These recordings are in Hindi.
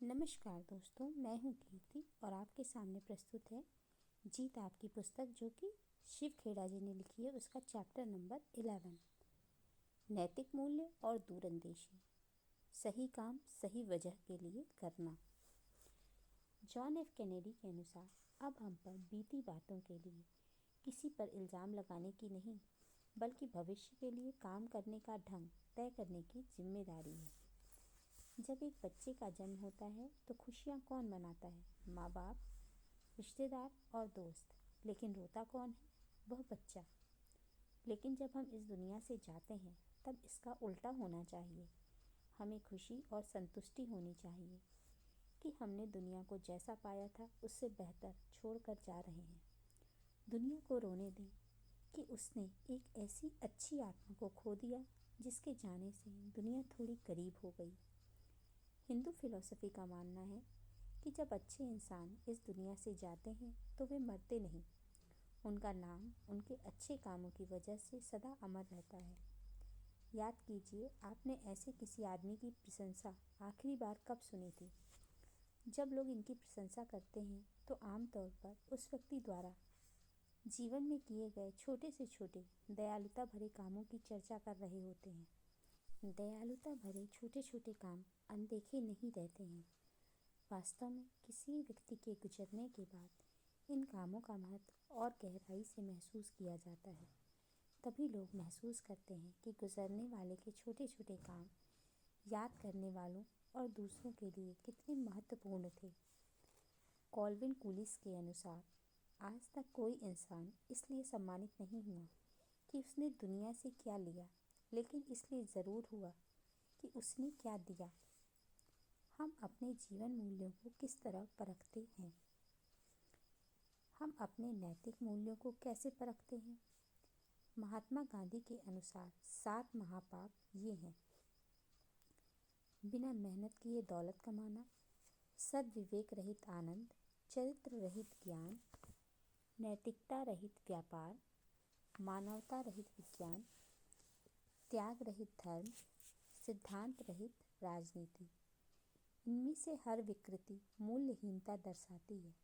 नमस्कार दोस्तों, मैं हूँ कीर्ति और आपके सामने प्रस्तुत है जीत आपकी पुस्तक, जो कि शिव खेड़ा जी ने लिखी है। उसका चैप्टर नंबर 11, नैतिक मूल्य और दूरंदेशी, सही काम सही वजह के लिए करना। जॉन एफ कैनेडी के अनुसार अब हम पर बीती बातों के लिए किसी पर इल्ज़ाम लगाने की नहीं, बल्कि भविष्य के लिए काम करने का ढंग तय करने की जिम्मेदारी है। जब एक बच्चे का जन्म होता है तो खुशियाँ कौन मनाता है? माँ बाप, रिश्तेदार और दोस्त। लेकिन रोता कौन है? वह बच्चा। लेकिन जब हम इस दुनिया से जाते हैं तब इसका उल्टा होना चाहिए। हमें खुशी और संतुष्टि होनी चाहिए कि हमने दुनिया को जैसा पाया था उससे बेहतर छोड़कर जा रहे हैं। दुनिया को रोने दें कि उसने एक ऐसी अच्छी आत्मा को खो दिया जिसके जाने से दुनिया थोड़ी करीब हो गई। हिंदू फिलॉसफी का मानना है कि जब अच्छे इंसान इस दुनिया से जाते हैं तो वे मरते नहीं, उनका नाम उनके अच्छे कामों की वजह से सदा अमर रहता है। याद कीजिए, आपने ऐसे किसी आदमी की प्रशंसा आखिरी बार कब सुनी थी? जब लोग इनकी प्रशंसा करते हैं तो आमतौर पर उस व्यक्ति द्वारा जीवन में किए गए छोटे से छोटे दयालुता भरे कामों की चर्चा कर रहे होते हैं। दयालुता भरे छोटे छोटे काम अनदेखे नहीं रहते हैं। वास्तव में किसी व्यक्ति के गुजरने के बाद इन कामों का महत्व और गहराई से महसूस किया जाता है। तभी लोग महसूस करते हैं कि गुजरने वाले के छोटे छोटे काम याद करने वालों और दूसरों के लिए कितने महत्वपूर्ण थे। कॉल्विन कूलिस के अनुसार आज तक कोई इंसान इसलिए सम्मानित नहीं हुआ कि उसने दुनिया से क्या लिया, लेकिन इसलिए ज़रूर हुआ कि उसने क्या दिया। हम अपने जीवन मूल्यों को किस तरह परखते हैं? हम अपने नैतिक मूल्यों को कैसे परखते हैं? महात्मा गांधी के अनुसार 7 महापाप ये हैं: बिना मेहनत किए दौलत कमाना, सद्विवेक रहित आनंद, चरित्र रहित ज्ञान, नैतिकता रहित व्यापार, मानवता रहित विज्ञान, त्याग रहित धर्म, सिद्धांत रहित राजनीति। इनमें से हर विकृति मूल्यहीनता दर्शाती है।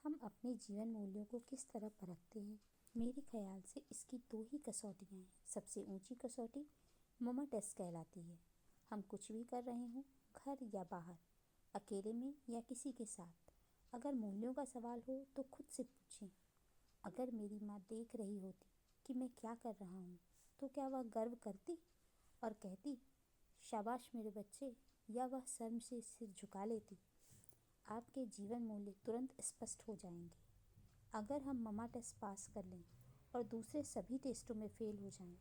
हम अपने जीवन मूल्यों को किस तरह परखते हैं? मेरे ख्याल से इसकी 2 ही कसौटियाँ हैं। सबसे ऊंची कसौटी ममा टेस्ट कहलाती है। हम कुछ भी कर रहे हों, घर या बाहर, अकेले में या किसी के साथ, अगर मूल्यों का सवाल हो तो खुद से पूछें। अगर मेरी माँ देख रही होती कि मैं क्या कर रहा हूँ तो क्या वह गर्व करती और कहती, शाबाश मेरे बच्चे, या वह शर्म से सिर झुका लेती? आपके जीवन मूल्य तुरंत स्पष्ट हो जाएंगे। अगर हम ममा टेस्ट पास कर लें और दूसरे सभी टेस्टों में फेल हो जाएं,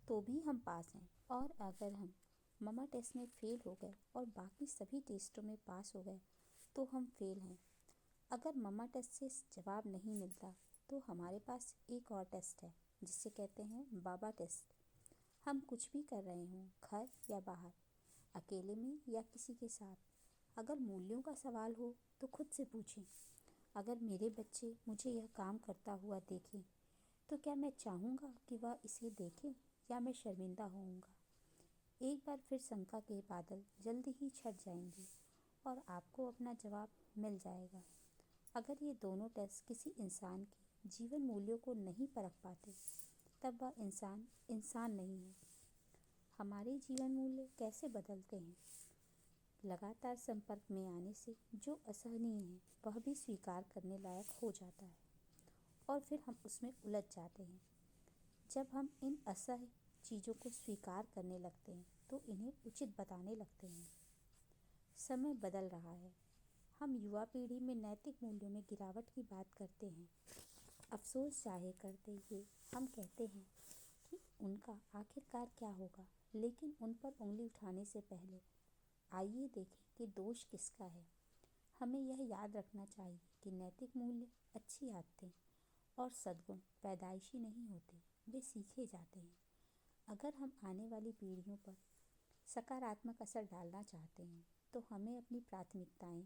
तो भी हम पास हैं। और अगर हम ममा टेस्ट में फेल हो गए और बाकी सभी टेस्टों में पास हो गए, तो हम फेल हैं। अगर ममा टेस्ट से जवाब नहीं मिलता तो हमारे पास एक और टेस्ट है, जिसे कहते हैं बाबा टेस्ट। हम कुछ भी कर रहे हों, घर या बाहर, अकेले में या किसी के साथ, अगर मूल्यों का सवाल हो तो खुद से पूछें, अगर मेरे बच्चे मुझे यह काम करता हुआ देखें तो क्या मैं चाहूँगा कि वह इसे देखें या मैं शर्मिंदा होऊंगा? एक बार फिर शंका के बादल जल्दी ही छट जाएंगे और आपको अपना जवाब मिल जाएगा। अगर ये दोनों टेस्ट किसी इंसान के जीवन मूल्यों को नहीं परख पाते, तब वह इंसान इंसान नहीं है। हमारे जीवन मूल्य कैसे बदलते हैं? लगातार संपर्क में आने से जो असहनीय है वह भी स्वीकार करने लायक हो जाता है और फिर हम उसमें उलझ जाते हैं। जब हम इन असह्य चीज़ों को स्वीकार करने लगते हैं तो इन्हें उचित बताने लगते हैं। समय बदल रहा है। हम युवा पीढ़ी में नैतिक मूल्यों में गिरावट की बात करते हैं। अफसोस जाहिर करते हुए हम कहते हैं कि उनका आखिरकार क्या होगा, लेकिन उन पर उंगली उठाने से पहले आइए देखें कि दोष किसका है। हमें यह याद रखना चाहिए कि नैतिक मूल्य, अच्छी आदतें और सद्गुण पैदाइशी नहीं होते, वे सीखे जाते हैं। अगर हम आने वाली पीढ़ियों पर सकारात्मक असर डालना चाहते हैं तो हमें अपनी प्राथमिकताएं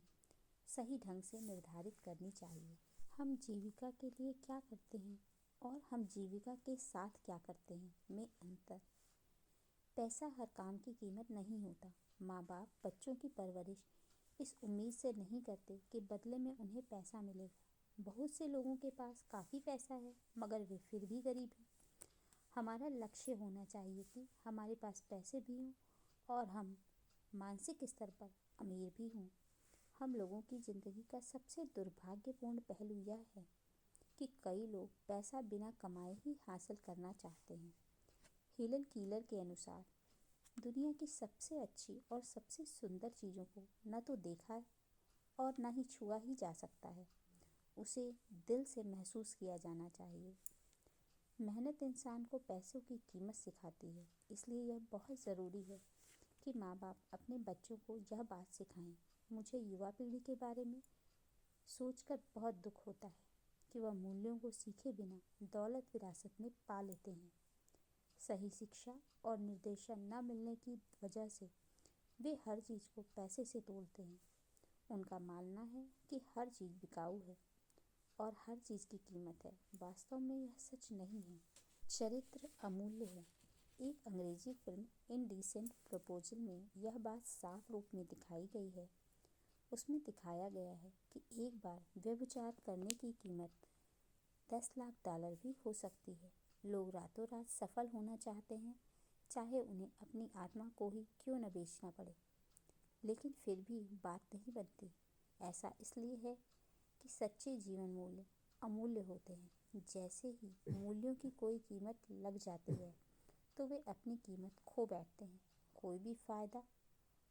सही ढंग से निर्धारित करनी चाहिए। हम जीविका के लिए क्या करते हैं और हम जीविका के साथ क्या करते हैं में अंतर। पैसा हर काम की कीमत नहीं होता। माँ बाप बच्चों की परवरिश इस उम्मीद से नहीं करते कि बदले में उन्हें पैसा मिलेगा। बहुत से लोगों के पास काफ़ी पैसा है मगर वे फिर भी गरीब हैं। हमारा लक्ष्य होना चाहिए कि हमारे पास पैसे भी हों और हम मानसिक स्तर पर अमीर भी हों। हम लोगों की ज़िंदगी का सबसे दुर्भाग्यपूर्ण पहलू यह है कि कई लोग पैसा बिना कमाए ही हासिल करना चाहते हैं। हेलन कीलर के अनुसार दुनिया की सबसे अच्छी और सबसे सुंदर चीज़ों को न तो देखा और न ही छुआ ही जा सकता है, उसे दिल से महसूस किया जाना चाहिए। मेहनत इंसान को पैसों की कीमत सिखाती है, इसलिए यह बहुत ज़रूरी है कि माँ बाप अपने बच्चों को यह बात सिखाएं। मुझे युवा पीढ़ी के बारे में सोचकर बहुत दुख होता है कि वह मूल्यों को सीखे बिना दौलत विरासत में पा लेते हैं। सही शिक्षा और निर्देशन न मिलने की वजह से वे हर चीज़ को पैसे से तोलते हैं। उनका मानना है कि हर चीज़ बिकाऊ है और हर चीज़ की कीमत है। वास्तव में यह सच नहीं है। चरित्र अमूल्य है। एक अंग्रेजी फिल्म इनडिसेंट प्रपोजल में यह बात साफ रूप में दिखाई गई है। उसमें दिखाया गया है कि एक बार व्यभिचार करने की कीमत $10 लाख भी हो सकती है। लोग रातों रात सफल होना चाहते हैं, चाहे उन्हें अपनी आत्मा को ही क्यों न बेचना पड़े। लेकिन फिर भी बात नहीं बनती। ऐसा इसलिए है कि सच्चे जीवन मूल्य अमूल्य होते हैं। जैसे ही मूल्यों की कोई कीमत लग जाती है तो वे अपनी कीमत खो बैठते हैं। कोई भी फायदा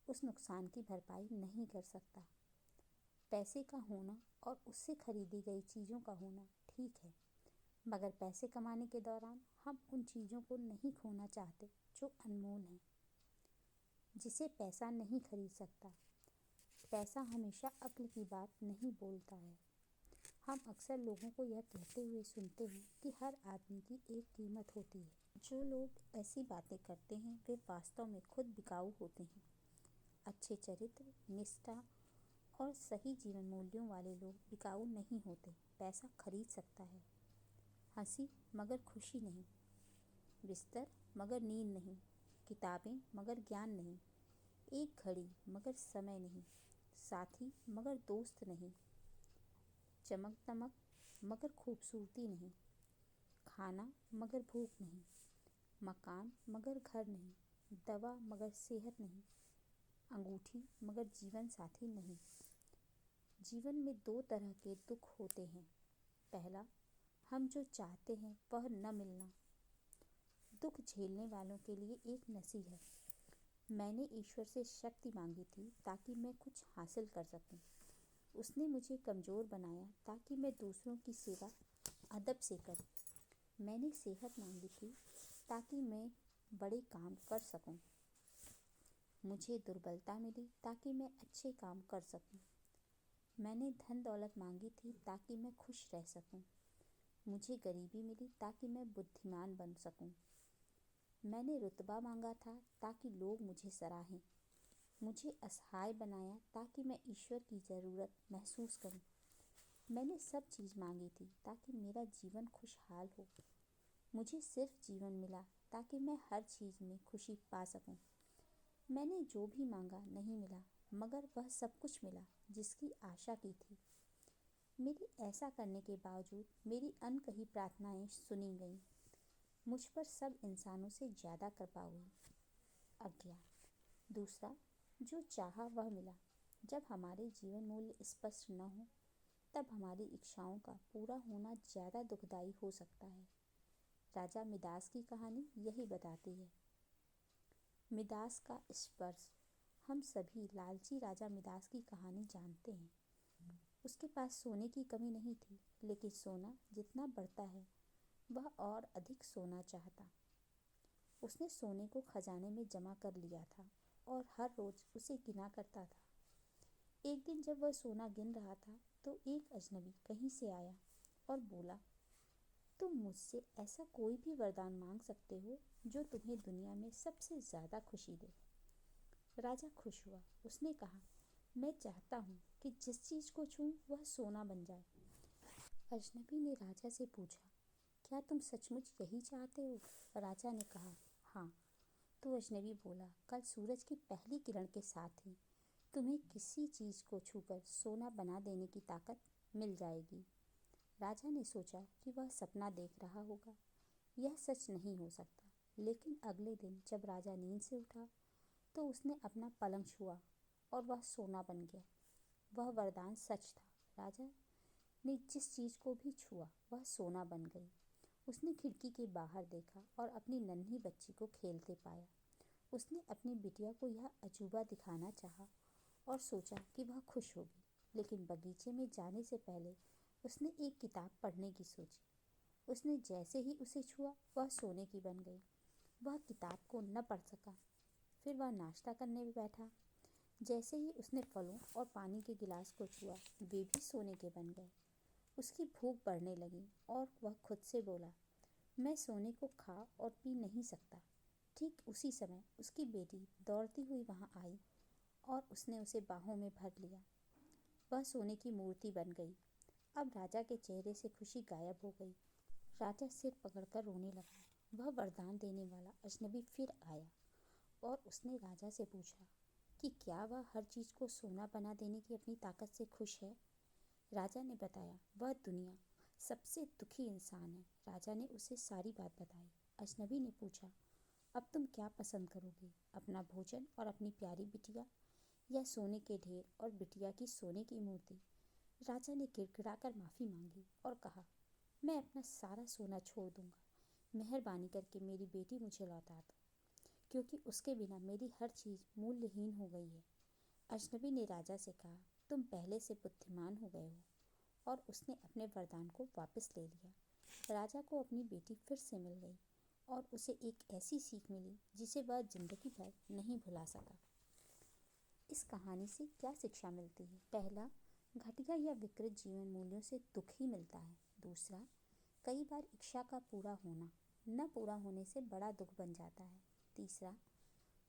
उस नुकसान की भरपाई नहीं कर सकता। पैसे का होना और उससे खरीदी गई चीज़ों का होना ठीक है, मगर पैसे कमाने के दौरान हम उन चीज़ों को नहीं खोना चाहते जो अनमोल हैं, जिसे पैसा नहीं खरीद सकता। पैसा हमेशा अक्ल की बात नहीं बोलता है। हम अक्सर लोगों को यह कहते हुए सुनते हैं कि हर आदमी की एक कीमत होती है। जो लोग ऐसी बातें करते हैं वे वास्तव में खुद बिकाऊ होते हैं। अच्छे चरित्र, निष्ठा और सही जीवन मूल्यों वाले लोग बिकाऊ नहीं होते। पैसा खरीद सकता है हंसी मगर खुशी नहीं, बिस्तर मगर नींद नहीं, किताबें मगर ज्ञान नहीं, एक घड़ी मगर समय नहीं, साथी मगर दोस्त नहीं, चमक दमक मगर खूबसूरती नहीं, खाना मगर भूख नहीं, मकान मगर घर नहीं, दवा मगर सेहत नहीं, अंगूठी मगर जीवन साथी नहीं। जीवन में दो तरह के दुख होते हैं। पहला, हम जो चाहते हैं वह न मिलना। दुख झेलने वालों के लिए एक नसीहत। मैंने ईश्वर से शक्ति मांगी थी ताकि मैं कुछ हासिल कर सकूं। उसने मुझे कमज़ोर बनाया ताकि मैं दूसरों की सेवा अदब से करूं। मैंने सेहत मांगी थी ताकि मैं बड़े काम कर सकूं। मुझे दुर्बलता मिली ताकि मैं अच्छे काम कर सकूं। मैंने धन दौलत मांगी थी ताकि मैं खुश रह सकूं। मुझे गरीबी मिली ताकि मैं बुद्धिमान बन सकूं। मैंने रुतबा मांगा था ताकि लोग मुझे सराहें। मुझे असहाय बनाया ताकि मैं ईश्वर की ज़रूरत महसूस करूं। मैंने सब चीज़ मांगी थी ताकि मेरा जीवन खुशहाल हो। मुझे सिर्फ जीवन मिला ताकि मैं हर चीज़ में खुशी पा सकूं। मैंने जो भी मांगा नहीं मिला, मगर वह सब कुछ मिला जिसकी आशा की थी। मेरी ऐसा करने के बावजूद मेरी अनकही प्रार्थनाएं सुनी गईं। मुझ पर सब इंसानों से ज़्यादा कृपा हुई। अज्ञान। दूसरा, जो चाहा वह मिला। जब हमारे जीवन मूल्य स्पष्ट न हो तब हमारी इच्छाओं का पूरा होना ज़्यादा दुखदायी हो सकता है। राजा मिदास की कहानी यही बताती है। मिदास का स्पर्श। हम सभी लालची राजा मिदास की कहानी जानते हैं। उसके पास सोने की कमी नहीं थी, लेकिन सोना जितना बढ़ता है वह और अधिक सोना चाहता। उसने सोने को खजाने में जमा कर लिया था और हर रोज़ उसे गिना करता था। एक दिन जब वह सोना गिन रहा था तो एक अजनबी कहीं से आया और बोला, तुम मुझसे ऐसा कोई भी वरदान मांग सकते हो जो तुम्हें दुनिया में सबसे ज़्यादा खुशी दे। राजा खुश हुआ। उसने कहा, मैं चाहता हूँ कि जिस चीज़ को छूऊं वह सोना बन जाए। अजनबी ने राजा से पूछा, क्या तुम सचमुच यही चाहते हो? राजा ने कहा, हाँ। तो अजनबी बोला, कल सूरज की पहली किरण के साथ ही तुम्हें किसी चीज़ को छूकर सोना बना देने की ताकत मिल जाएगी। राजा ने सोचा कि वह सपना देख रहा होगा, यह सच नहीं हो सकता। लेकिन अगले दिन जब राजा नींद से उठा तो उसने अपना पलंग छुआ और वह सोना बन गया। वह वरदान सच था। राजा ने जिस चीज़ को भी छुआ वह सोना बन गई। उसने खिड़की के बाहर देखा और अपनी नन्ही बच्ची को खेलते पाया। उसने अपनी बिटिया को यह अजूबा दिखाना चाहा और सोचा कि वह खुश होगी। लेकिन बगीचे में जाने से पहले उसने एक किताब पढ़ने की सोची। उसने जैसे ही उसे छुआ वह सोने की बन गई। वह किताब को न पढ़ सका। फिर वह नाश्ता करने बैठा। जैसे ही उसने फलों और पानी के गिलास को छुआ वे भी सोने के बन गए। उसकी भूख बढ़ने लगी और वह खुद से बोला, मैं सोने को खा और पी नहीं सकता। ठीक उसी समय उसकी बेटी दौड़ती हुई वहाँ आई और उसने उसे बाहों में भर लिया। वह सोने की मूर्ति बन गई। अब राजा के चेहरे से खुशी गायब हो गई। राजा सिर पकड़कर रोने लगा। वह वरदान देने वाला अजनबी फिर आया और उसने राजा से पूछा कि क्या वह हर चीज़ को सोना बना देने की अपनी ताकत से खुश है। राजा ने बताया, वह दुनिया सबसे दुखी इंसान है। राजा ने उसे सारी बात बताई। अजनबी ने पूछा, अब तुम क्या पसंद करोगे, अपना भोजन और अपनी प्यारी बिटिया, या सोने के ढेर और बिटिया की सोने की मूर्ति। राजा ने गिड़गिड़ाकर माफ़ी मांगी और कहा, मैं अपना सारा सोना छोड़ दूंगा। मेहरबानी करके मेरी बेटी मुझे लौटा दो, क्योंकि उसके बिना मेरी हर चीज़ मूल्यहीन हो गई है। अजनबी ने राजा से कहा, तुम पहले से बुद्धिमान हो गए हो। और उसने अपने वरदान को वापस ले लिया। राजा को अपनी बेटी फिर से मिल गई और उसे एक ऐसी सीख मिली जिसे वह जिंदगी भर नहीं भुला सका। इस कहानी से क्या शिक्षा मिलती है? पहला, घटिया या विकृत जीवन मूल्यों से दुख ही मिलता है। दूसरा, कई बार इच्छा का पूरा होना न पूरा होने से बड़ा दुख बन जाता है। तीसरा,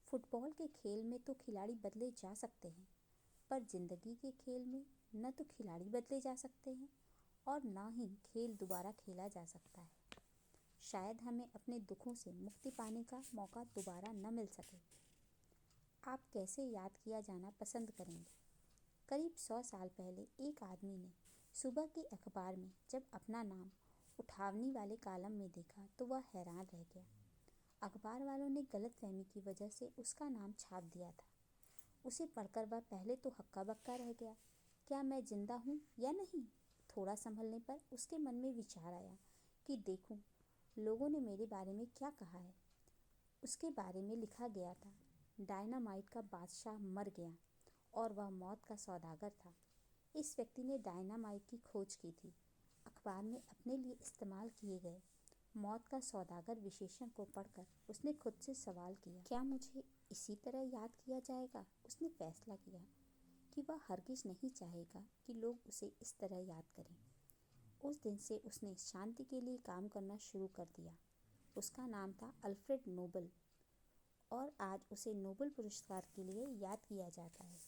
फुटबॉल के खेल में तो खिलाड़ी बदले जा सकते हैं, पर जिंदगी के खेल में न तो खिलाड़ी बदले जा सकते हैं और ना ही खेल दोबारा खेला जा सकता है। शायद हमें अपने दुखों से मुक्ति पाने का मौका दोबारा न मिल सके। आप कैसे याद किया जाना पसंद करेंगे? करीब 100 साल पहले एक आदमी ने सुबह के अखबार में जब अपना नाम उठावनी वाले कॉलम में देखा तो वह हैरान रह गया। अखबार वालों ने गलतफहमी की वजह से उसका नाम छाप दिया था। उसे पढ़कर वह पहले तो हक्का बक्का रह गया, क्या मैं जिंदा हूँ या नहीं। थोड़ा संभलने पर उसके मन में विचार आया कि देखूं लोगों ने मेरे बारे में क्या कहा है। उसके बारे में लिखा गया था, डायनामाइट का बादशाह मर गया और वह मौत का सौदागर था। इस व्यक्ति ने डायनामाइट की खोज की थी। अखबार में अपने लिए इस्तेमाल किए गए मौत का सौदागर विशेषण को पढ़कर उसने खुद से सवाल किया, क्या मुझे इसी तरह याद किया जाएगा। उसने फैसला किया कि वह हरगिज नहीं चाहेगा कि लोग उसे इस तरह याद करें। उस दिन से उसने शांति के लिए काम करना शुरू कर दिया। उसका नाम था अल्फ्रेड नोबल और आज उसे नोबेल पुरस्कार के लिए याद किया जाता है।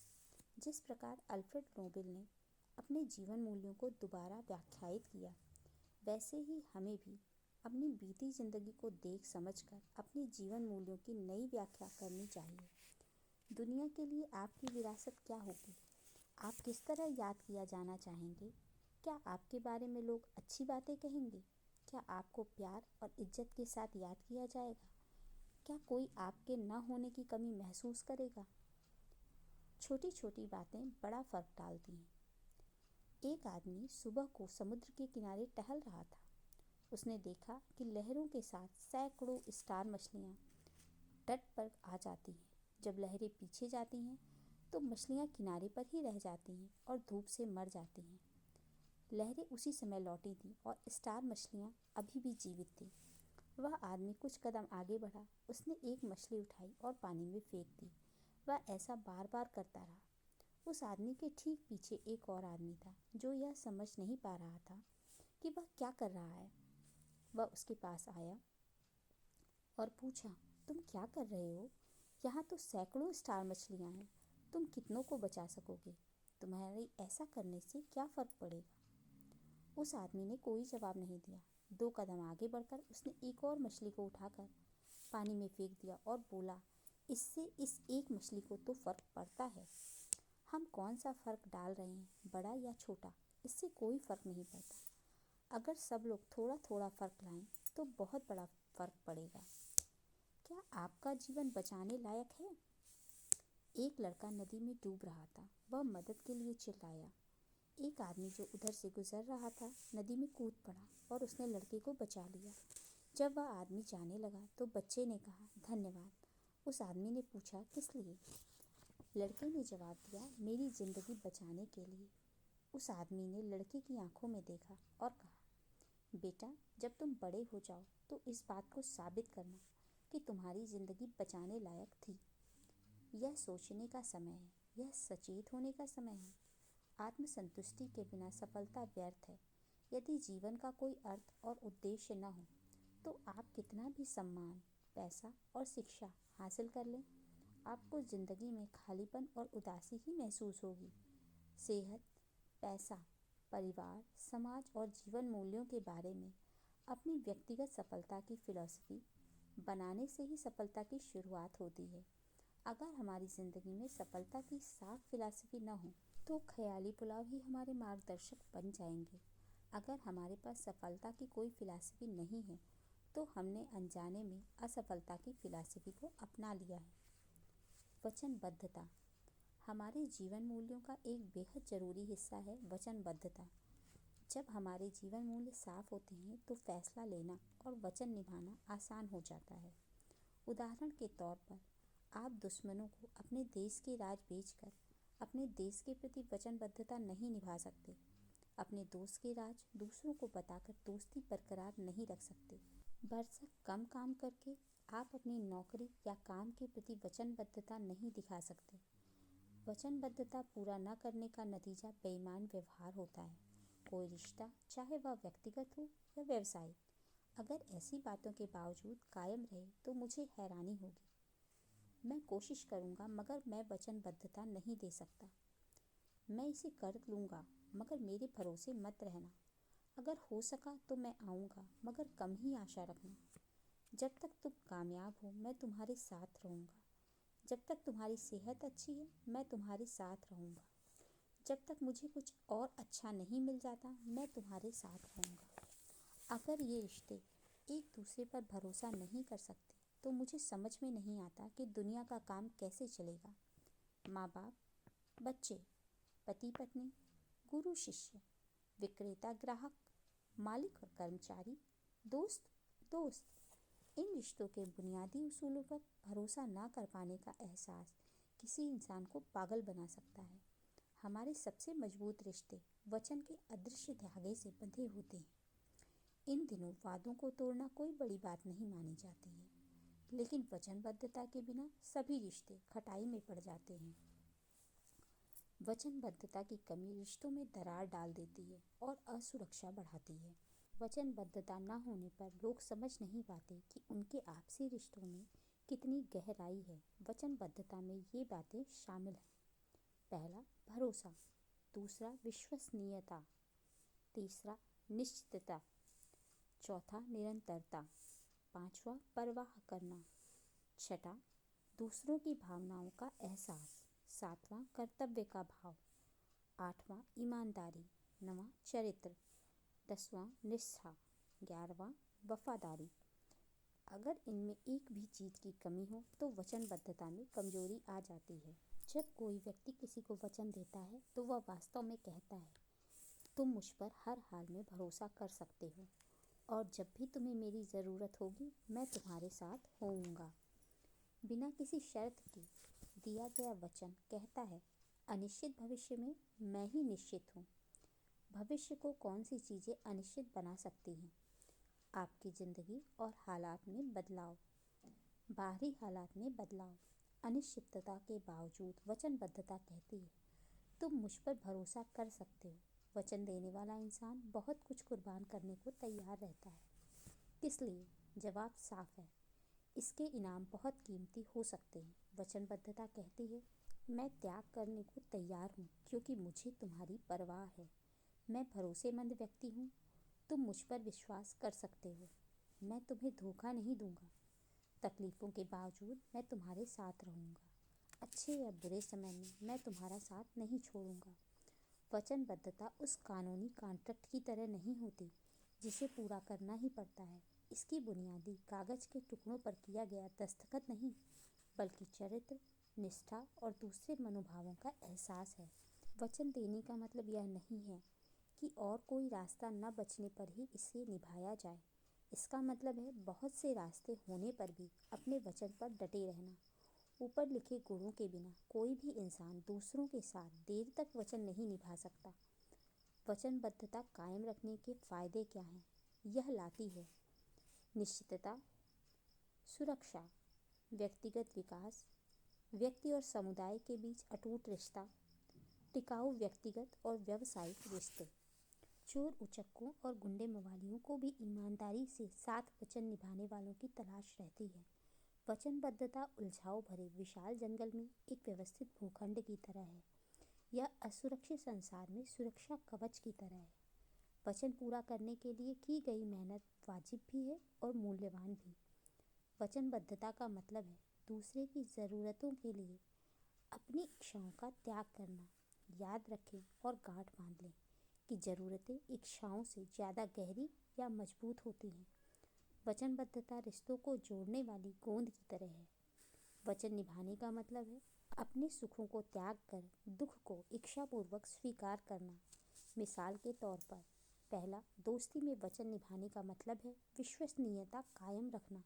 जिस प्रकार अल्फ्रेड नोबेल ने अपने जीवन मूल्यों को दोबारा व्याख्यायित किया, वैसे ही हमें भी अपनी बीती जिंदगी को देख समझकर अपने जीवन मूल्यों की नई व्याख्या करनी चाहिए। दुनिया के लिए आपकी विरासत क्या होगी? आप किस तरह याद किया जाना चाहेंगे? क्या आपके बारे में लोग अच्छी बातें कहेंगे? क्या आपको प्यार और इज्जत के साथ याद किया जाएगा? क्या कोई आपके न होने की कमी महसूस करेगा? छोटी छोटी बातें बड़ा फर्क डालती हैं। एक आदमी सुबह को समुद्र के किनारे टहल रहा था। उसने देखा कि लहरों के साथ सैकड़ों स्टार मछलियाँ तट पर आ जाती हैं। जब लहरें पीछे जाती हैं तो मछलियाँ किनारे पर ही रह जाती हैं और धूप से मर जाती हैं। लहरें उसी समय लौटी थीं और स्टार मछलियाँ अभी भी जीवित थीं। वह आदमी कुछ कदम आगे बढ़ा। उसने एक मछली उठाई और पानी में फेंक दी। वह ऐसा बार बार करता रहा। उस आदमी के ठीक पीछे एक और आदमी था जो यह समझ नहीं पा रहा था कि वह क्या कर रहा है। वह उसके पास आया और पूछा, तुम क्या कर रहे हो? यहाँ तो सैकड़ों स्टार मछलियाँ हैं, तुम कितनों को बचा सकोगे? तुम्हारे ऐसा करने से क्या फ़र्क पड़ेगा? उस आदमी ने कोई जवाब नहीं दिया। 2 कदम आगे बढ़कर उसने एक और मछली को उठाकर पानी में फेंक दिया और बोला, इससे इस एक मछली को तो फ़र्क पड़ता है। हम कौन सा फ़र्क डाल रहे हैं, बड़ा या छोटा, इससे कोई फ़र्क नहीं पड़ता। अगर सब लोग थोड़ा थोड़ा फ़र्क लाएं तो बहुत बड़ा फ़र्क पड़ेगा। क्या आपका जीवन बचाने लायक है? एक लड़का नदी में डूब रहा था। वह मदद के लिए चिल्लाया। एक आदमी जो उधर से गुजर रहा था नदी में कूद पड़ा और उसने लड़के को बचा लिया। जब वह आदमी जाने लगा तो बच्चे ने कहा, धन्यवाद। उस आदमी ने पूछा, किस लिए? लड़के ने जवाब दिया, मेरी ज़िंदगी बचाने के लिए। उस आदमी ने लड़के की आंखों में देखा और कहा, बेटा, जब तुम बड़े हो जाओ तो इस बात को साबित करना कि तुम्हारी ज़िंदगी बचाने लायक थी। यह सोचने का समय है, यह सचेत होने का समय है। आत्मसंतुष्टि के बिना सफलता व्यर्थ है। यदि जीवन का कोई अर्थ और उद्देश्य न हो तो आप कितना भी सम्मान, पैसा और शिक्षा हासिल कर लें, आपको ज़िंदगी में खालीपन और उदासी ही महसूस होगी। सेहत, पैसा, परिवार, समाज और जीवन मूल्यों के बारे में अपनी व्यक्तिगत सफलता की फिलॉसफी बनाने से ही सफलता की शुरुआत होती है। अगर हमारी ज़िंदगी में सफलता की साफ फिलॉसफी न हो तो ख्याली पुलाव ही हमारे मार्गदर्शक बन जाएंगे। अगर हमारे पास सफलता की कोई फिलॉसफी नहीं है तो हमने अनजाने में असफलता की फिलॉसफी को अपना लिया है। वचनबद्धता हमारे जीवन मूल्यों का एक बेहद ज़रूरी हिस्सा है। वचनबद्धता जब हमारे जीवन मूल्य साफ होते हैं तो फैसला लेना और वचन निभाना आसान हो जाता है। उदाहरण के तौर पर, आप दुश्मनों को अपने देश के राज बेचकर अपने देश के प्रति वचनबद्धता नहीं निभा सकते। अपने दोस्त के राज दूसरों को बताकर दोस्ती बरकरार नहीं रख सकते। बरसक कम काम करके आप अपनी नौकरी या काम के प्रति वचनबद्धता नहीं दिखा सकते। वचनबद्धता पूरा न करने का नतीजा बेईमान व्यवहार होता है। कोई रिश्ता, चाहे वह व्यक्तिगत हो या व्यावसायिक, अगर ऐसी बातों के बावजूद कायम रहे तो मुझे हैरानी होगी। मैं कोशिश करूँगा मगर मैं वचनबद्धता नहीं दे सकता। मैं इसे कर लूँगा मगर मेरे भरोसे मत रहना। अगर हो सका तो मैं आऊँगा मगर कम ही आशा रखना। जब तक तुम कामयाब हो मैं तुम्हारे साथ रहूँगा। जब तक तुम्हारी सेहत अच्छी है मैं तुम्हारे साथ रहूँगा। जब तक मुझे कुछ और अच्छा नहीं मिल जाता मैं तुम्हारे साथ रहूँगा। अगर ये रिश्ते एक दूसरे पर भरोसा नहीं कर सकते तो मुझे समझ में नहीं आता कि दुनिया का काम कैसे चलेगा। माँ बाप, बच्चे, पति पत्नी, गुरु शिष्य, विक्रेता ग्राहक, मालिक और कर्मचारी, दोस्त दोस्त, इन रिश्तों के बुनियादी उसूलों पर भरोसा ना कर पाने का एहसास किसी इंसान को पागल बना सकता है। हमारे सबसे मजबूत रिश्ते वचन के अदृश्य धागे से बंधे होते हैं। इन दिनों वादों को तोड़ना कोई बड़ी बात नहीं मानी जाती है, लेकिन वचनबद्धता के बिना सभी रिश्ते खटाई में पड़ जाते हैं। वचनबद्धता की कमी रिश्तों में दरार डाल देती है और असुरक्षा बढ़ाती है। वचनबद्धता न होने पर लोग समझ नहीं पाते कि उनके आपसी रिश्तों में कितनी गहराई है। वचनबद्धता में ये बातें शामिल हैं। पहला, भरोसा। दूसरा, विश्वसनीयता। तीसरा, निश्चितता। चौथा, निरंतरता। पांचवा, परवाह करना। छठा, दूसरों की भावनाओं का एहसास। सातवां, कर्तव्य का भाव। आठवां, ईमानदारी। नवां, चरित्र। 10वां, निष्ठा। 11वां, वफादारी। अगर इनमें एक भी चीज़ की कमी हो तो वचनबद्धता में कमजोरी आ जाती है। जब कोई व्यक्ति किसी को वचन देता है तो वह वास्तव में कहता है, तुम मुझ पर हर हाल में भरोसा कर सकते हो और जब भी तुम्हें मेरी ज़रूरत होगी मैं तुम्हारे साथ होऊंगा। बिना किसी शर्त के दिया गया वचन कहता है, अनिश्चित भविष्य में मैं ही निश्चित हूँ। भविष्य को कौन सी चीज़ें अनिश्चित बना सकती हैं? आपकी ज़िंदगी और हालात में बदलाव, बाहरी हालात में बदलाव। अनिश्चितता के बावजूद वचनबद्धता कहती है, तुम मुझ पर भरोसा कर सकते हो। वचन देने वाला इंसान बहुत कुछ कुर्बान करने को तैयार रहता है। किस लिए? जवाब साफ है, इसके इनाम बहुत कीमती हो सकते हैं। वचनबद्धता कहती है, मैं त्याग करने को तैयार हूँ क्योंकि मुझे तुम्हारी परवाह है। मैं भरोसेमंद व्यक्ति हूँ, तुम मुझ पर विश्वास कर सकते हो। मैं तुम्हें धोखा नहीं दूंगा। तकलीफ़ों के बावजूद मैं तुम्हारे साथ रहूँगा। अच्छे या बुरे समय में मैं तुम्हारा साथ नहीं छोड़ूंगा। वचनबद्धता उस कानूनी कॉन्ट्रैक्ट की तरह नहीं होती जिसे पूरा करना ही पड़ता है। इसकी बुनियादी कागज के टुकड़ों पर किया गया दस्तखत नहीं, बल्कि चरित्र, निष्ठा और दूसरे मनोभावों का एहसास है। वचन देने का मतलब यह नहीं है कि और कोई रास्ता न बचने पर ही इसे निभाया जाए। इसका मतलब है बहुत से रास्ते होने पर भी अपने वचन पर डटे रहना। ऊपर लिखे गुणों के बिना कोई भी इंसान दूसरों के साथ देर तक वचन नहीं निभा सकता। वचनबद्धता कायम रखने के फायदे क्या हैं? यह लाती है निश्चितता, सुरक्षा, व्यक्तिगत विकास, व्यक्ति और समुदाय के बीच अटूट रिश्ता, टिकाऊ व्यक्तिगत और व्यावसायिक रिश्ते। चोर उचक्कों और गुंडे मवालियों को भी ईमानदारी से साथ वचन निभाने वालों की तलाश रहती है। वचनबद्धता उलझाव भरे विशाल जंगल में एक व्यवस्थित भूखंड की तरह है। यह असुरक्षित संसार में सुरक्षा कवच की तरह है। वचन पूरा करने के लिए की गई मेहनत वाजिब भी है और मूल्यवान भी। वचनबद्धता का मतलब है दूसरे की ज़रूरतों के लिए अपनी इच्छाओं का त्याग करना। याद रखें और गांठ बांध लें कि ज़रूरतें इच्छाओं से ज़्यादा गहरी या मजबूत होती हैं। वचनबद्धता रिश्तों को जोड़ने वाली गोंद की तरह है। वचन निभाने का मतलब है अपने सुखों को त्याग कर दुख को इच्छापूर्वक स्वीकार करना। मिसाल के तौर पर, पहला, दोस्ती में वचन निभाने का मतलब है विश्वसनीयता कायम रखना।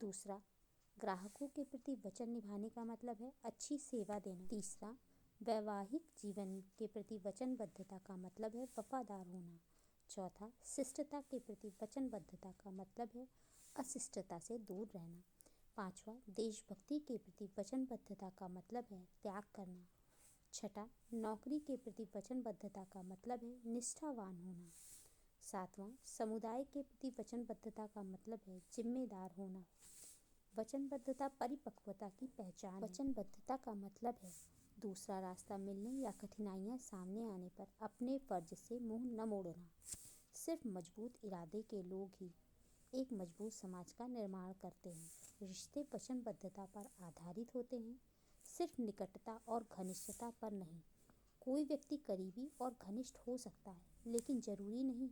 दूसरा, ग्राहकों के प्रति वचन निभाने का मतलब है अच्छी सेवा देना। तीसरा, वैवाहिक जीवन के प्रति वचनबद्धता का मतलब है वफादार होना। चौथा, शिष्टता के प्रति वचनबद्धता का मतलब है अशिष्टता से दूर रहना। पांचवा, देशभक्ति के प्रति वचनबद्धता का मतलब है त्याग करना। छठा, नौकरी के प्रति वचनबद्धता का मतलब है निष्ठावान होना। सातवां, समुदाय के प्रति वचनबद्धता का मतलब है जिम्मेदार होना। वचनबद्धता परिपक्वता की पहचान है। वचनबद्धता का मतलब है दूसरा रास्ता मिलने या कठिनाइयाँ सामने आने पर अपने फर्ज से मुंह न मोड़ना। सिर्फ मजबूत इरादे के लोग ही एक मजबूत समाज का निर्माण करते हैं। रिश्ते वचनबद्धता पर आधारित होते हैं, सिर्फ निकटता और घनिष्ठता पर नहीं। कोई व्यक्ति करीबी और घनिष्ठ हो सकता है, लेकिन जरूरी नहीं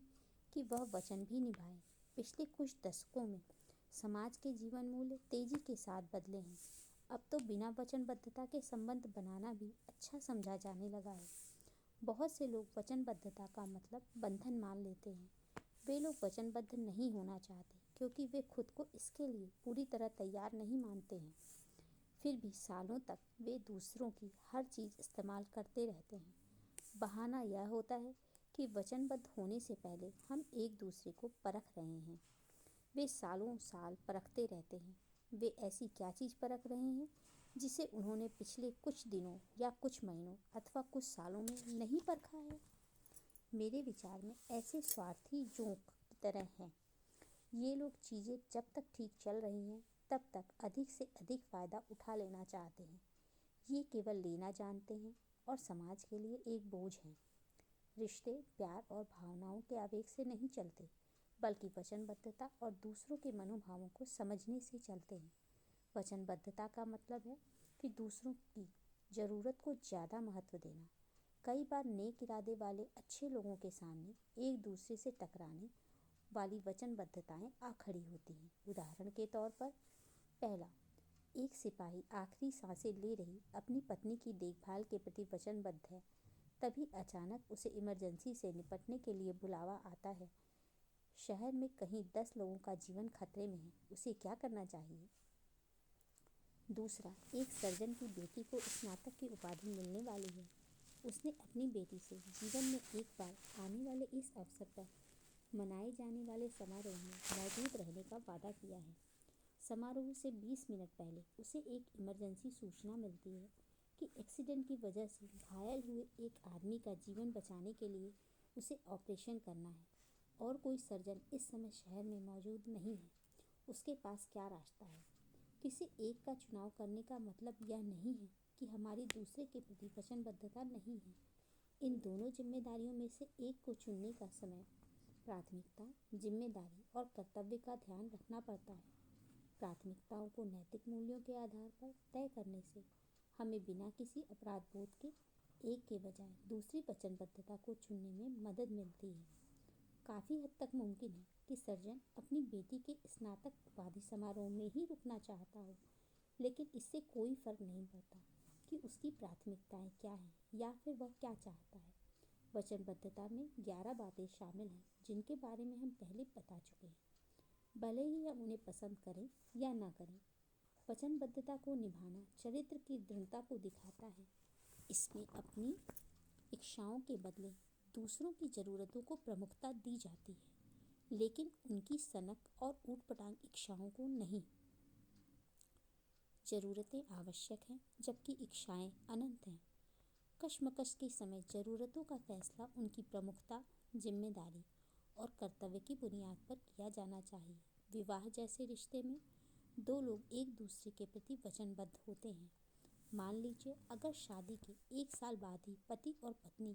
कि वह वचन भी निभाए। पिछले कुछ दशकों में समाज के जीवन मूल्य तेजी के साथ बदले हैं। अब तो बिना वचनबद्धता के संबंध बनाना भी अच्छा समझा जाने लगा है। बहुत से लोग वचनबद्धता का मतलब बंधन मान लेते हैं। वे लोग वचनबद्ध नहीं होना चाहते क्योंकि वे खुद को इसके लिए पूरी तरह तैयार नहीं मानते हैं। फिर भी सालों तक वे दूसरों की हर चीज़ इस्तेमाल करते रहते हैं। बहाना यह होता है कि वचनबद्ध होने से पहले हम एक दूसरे को परख रहे हैं। वे सालों साल परखते रहते हैं। वे ऐसी क्या चीज़ परख रहे हैं जिसे उन्होंने पिछले कुछ दिनों या कुछ महीनों अथवा कुछ सालों में नहीं परखा है। मेरे विचार में ऐसे स्वार्थी जोंक की तरह हैं। ये लोग चीज़ें जब तक ठीक चल रही हैं तब तक अधिक से अधिक फ़ायदा उठा लेना चाहते हैं। ये केवल लेना जानते हैं और समाज के लिए एक बोझ हैं। रिश्ते प्यार और भावनाओं के आवेग से नहीं चलते, बल्कि वचनबद्धता और दूसरों के मनोभावों को समझने से चलते हैं। वचनबद्धता का मतलब है कि दूसरों की ज़रूरत को ज़्यादा महत्व देना। कई बार नेक इरादे वाले अच्छे लोगों के सामने एक दूसरे से टकराने वाली वचनबद्धताएं आ खड़ी होती हैं। उदाहरण के तौर पर, पहला, एक सिपाही आखिरी सांसें ले रही अपनी पत्नी की देखभाल के प्रति वचनबद्ध है। तभी अचानक उसे इमरजेंसी से निपटने के लिए बुलावा आता है। शहर में कहीं 10 लोगों का जीवन खतरे में है। उसे क्या करना चाहिए? दूसरा, एक सर्जन की बेटी को स्नातक की उपाधि मिलने वाली है। उसने अपनी बेटी से जीवन में एक बार आने वाले इस अवसर पर मनाए जाने वाले समारोह में मौजूद रहने का वादा किया है। समारोह से 20 मिनट पहले उसे एक इमरजेंसी सूचना मिलती है कि एक्सीडेंट की वजह से घायल हुए एक आदमी का जीवन बचाने के लिए उसे ऑपरेशन करना है और कोई सर्जन इस समय शहर में मौजूद नहीं है। उसके पास क्या रास्ता है? किसी एक का चुनाव करने का मतलब यह नहीं है कि हमारी दूसरे के प्रति वचनबद्धता नहीं है। इन दोनों जिम्मेदारियों में से एक को चुनने का समय प्राथमिकता, जिम्मेदारी और कर्तव्य का ध्यान रखना पड़ता है। प्राथमिकताओं को नैतिक मूल्यों के आधार पर तय करने से हमें बिना किसी अपराध बोध के एक के बजाय दूसरी वचनबद्धता को चुनने में मदद मिलती है। काफ़ी हद तक मुमकिन है कि सर्जन अपनी बेटी के स्नातक उपाधि समारोह में ही रुकना चाहता हो, लेकिन इससे कोई फर्क नहीं पड़ता कि उसकी प्राथमिकताएं क्या हैं या फिर वह क्या चाहता है। वचनबद्धता में 11 बातें शामिल हैं जिनके बारे में हम पहले बता चुके हैं, भले ही हम उन्हें पसंद करें या ना करें। वचनबद्धता को निभाना चरित्र की दृढ़ता को दिखाता है। इसमें अपनी इच्छाओं के बदले दूसरों की ज़रूरतों को प्रमुखता दी जाती है, लेकिन उनकी सनक और ऊटपटांग इच्छाओं को नहीं। ज़रूरतें आवश्यक हैं जबकि इच्छाएं अनंत हैं। कश्मकश के समय ज़रूरतों का फैसला उनकी प्रमुखता, जिम्मेदारी और कर्तव्य की बुनियाद पर किया जाना चाहिए। विवाह जैसे रिश्ते में दो लोग एक दूसरे के प्रति वचनबद्ध होते हैं। मान लीजिए अगर शादी के 1 साल बाद ही पति और पत्नी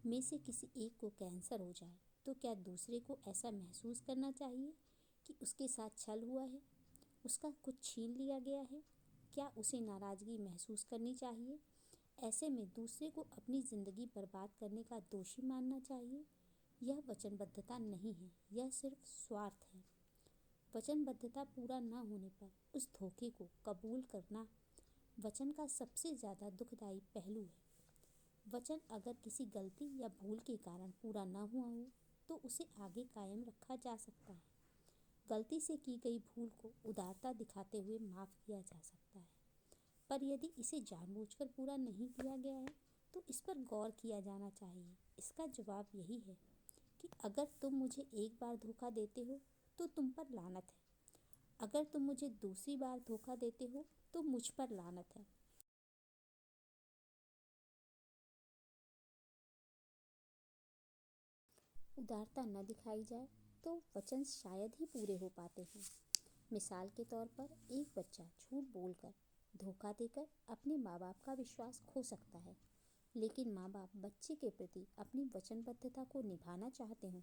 में से किसी एक को कैंसर हो जाए, तो क्या दूसरे को ऐसा महसूस करना चाहिए कि उसके साथ छल हुआ है, उसका कुछ छीन लिया गया है? क्या उसे नाराज़गी महसूस करनी चाहिए? ऐसे में दूसरे को अपनी ज़िंदगी बर्बाद करने का दोषी मानना चाहिए? यह वचनबद्धता नहीं है, यह सिर्फ स्वार्थ है। वचनबद्धता पूरा न होने पर उस धोखे को कबूल करना वचन का सबसे ज़्यादा दुखदायी पहलू है। वचन अगर किसी गलती या भूल के कारण पूरा न हुआ हो तो उसे आगे कायम रखा जा सकता है। गलती से की गई भूल को उदारता दिखाते हुए माफ़ किया जा सकता है, पर यदि इसे जानबूझकर पूरा नहीं किया गया है तो इस पर गौर किया जाना चाहिए। इसका जवाब यही है कि अगर तुम मुझे एक बार धोखा देते हो तो तुम पर लानत है, अगर तुम मुझे दूसरी बार धोखा देते हो तो मुझ पर लानत है। उदारता न दिखाई जाए तो वचन शायद ही पूरे हो पाते हैं। मिसाल के तौर पर एक बच्चा झूठ बोलकर, धोखा देकर अपने माँ बाप का विश्वास खो सकता है, लेकिन माँ बाप बच्चे के प्रति अपनी वचनबद्धता को निभाना चाहते हों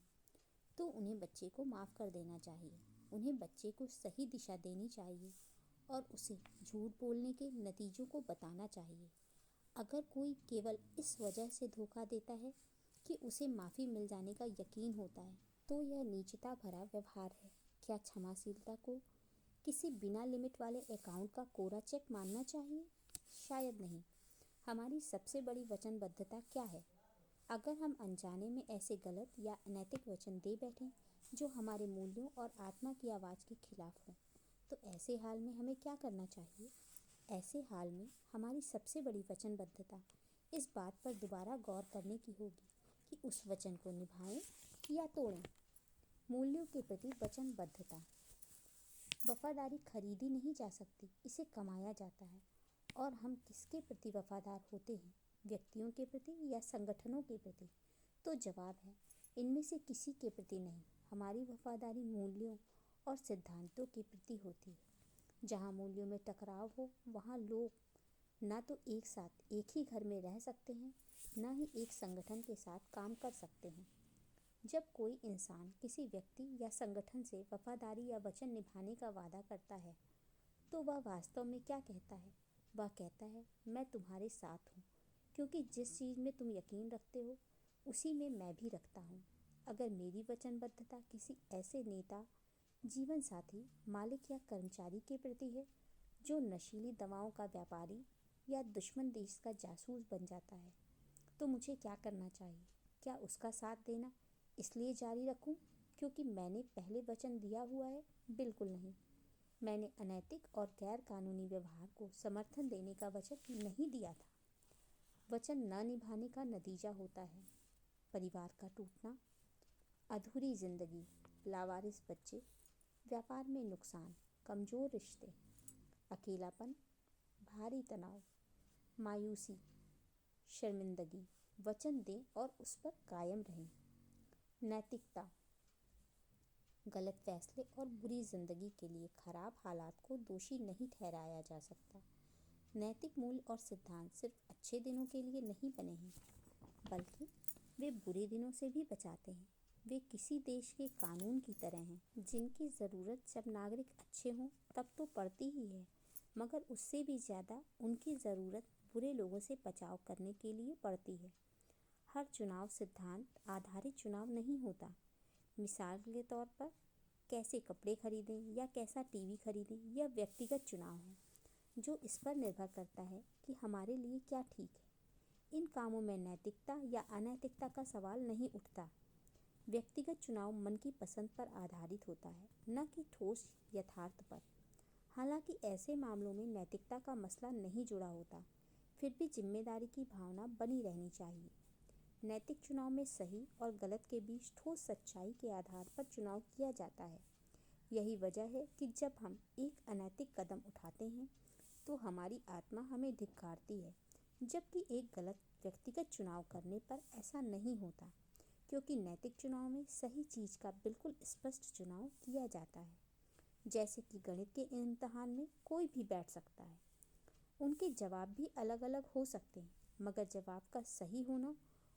तो उन्हें बच्चे को माफ़ कर देना चाहिए। उन्हें बच्चे को सही दिशा देनी चाहिए और उसे झूठ बोलने के नतीजों को बताना चाहिए। अगर कोई केवल इस वजह से धोखा देता है कि उसे माफ़ी मिल जाने का यकीन होता है तो यह नीचता भरा व्यवहार है। क्या क्षमाशीलता को किसी बिना लिमिट वाले अकाउंट का कोरा चेक मानना चाहिए? शायद नहीं। हमारी सबसे बड़ी वचनबद्धता क्या है? अगर हम अनजाने में ऐसे गलत या अनैतिक वचन दे बैठें जो हमारे मूल्यों और आत्मा की आवाज़ के खिलाफ हों, तो ऐसे हाल में हमें क्या करना चाहिए? ऐसे हाल में हमारी सबसे बड़ी वचनबद्धता इस बात पर दोबारा गौर करने की होगी कि उस वचन को निभाएं या तोड़ें। मूल्यों के प्रति वचनबद्धता। वफादारी खरीदी नहीं जा सकती, इसे कमाया जाता है। और हम किसके प्रति वफादार होते हैं, व्यक्तियों के प्रति या संगठनों के प्रति? तो जवाब है इनमें से किसी के प्रति नहीं। हमारी वफादारी मूल्यों और सिद्धांतों के प्रति होती है। जहाँ मूल्यों में टकराव हो वहाँ लोग ना तो एक साथ एक ही घर में रह सकते हैं, ना ही एक संगठन के साथ काम कर सकते हैं। जब कोई इंसान किसी व्यक्ति या संगठन से वफादारी या वचन निभाने का वादा करता है तो वह वास्तव में क्या कहता है? वह कहता है, मैं तुम्हारे साथ हूँ, क्योंकि जिस चीज़ में तुम यकीन रखते हो उसी में मैं भी रखता हूँ। अगर मेरी वचनबद्धता किसी ऐसे नेता, जीवन साथी, मालिक या कर्मचारी के प्रति है जो नशीली दवाओं का व्यापारी या दुश्मन देश का जासूस बन जाता है, तो मुझे क्या करना चाहिए? क्या उसका साथ देना इसलिए जारी रखूं क्योंकि मैंने पहले वचन दिया हुआ है? बिल्कुल नहीं। मैंने अनैतिक और गैर कानूनी व्यवहार को समर्थन देने का वचन नहीं दिया था। वचन न निभाने का नतीजा होता है परिवार का टूटना, अधूरी जिंदगी, लावारिस बच्चे, व्यापार में नुकसान, कमज़ोर रिश्ते, अकेलापन, भारी तनाव, मायूसी, शर्मिंदगी। वचन दें और उस पर कायम रहें। नैतिकता। गलत फैसले और बुरी जिंदगी के लिए खराब हालात को दोषी नहीं ठहराया जा सकता। नैतिक मूल्य और सिद्धांत सिर्फ अच्छे दिनों के लिए नहीं बने हैं, बल्कि वे बुरे दिनों से भी बचाते हैं। वे किसी देश के कानून की तरह हैं, जिनकी ज़रूरत जब नागरिक अच्छे हों तब तो पड़ती ही है, मगर उससे भी ज़्यादा उनकी ज़रूरत बुरे लोगों से बचाव करने के लिए पड़ती है। हर चुनाव सिद्धांत आधारित चुनाव नहीं होता। मिसाल के तौर पर कैसे कपड़े खरीदें या कैसा टीवी खरीदें यह व्यक्तिगत चुनाव है, जो इस पर निर्भर करता है कि हमारे लिए क्या ठीक है। इन कामों में नैतिकता या अनैतिकता का सवाल नहीं उठता। व्यक्तिगत चुनाव मन की पसंद पर आधारित होता है, न कि ठोस यथार्थ पर। हालांकि ऐसे मामलों में नैतिकता का मसला नहीं जुड़ा होता, फिर भी जिम्मेदारी की भावना बनी रहनी चाहिए। नैतिक चुनाव में सही और गलत के बीच ठोस सच्चाई के आधार पर चुनाव किया जाता है। यही वजह है कि जब हम एक अनैतिक कदम उठाते हैं तो हमारी आत्मा हमें धिक्कारती है, जबकि एक गलत व्यक्तिगत चुनाव करने पर ऐसा नहीं होता, क्योंकि नैतिक चुनाव में सही चीज़ का बिल्कुल स्पष्ट चुनाव किया जाता है। जैसे कि गणित के इम्तिहान में कोई भी बैठ सकता है। उनके जवाब भी अलग अलग हो सकते हैं, मगर जवाब का सही होना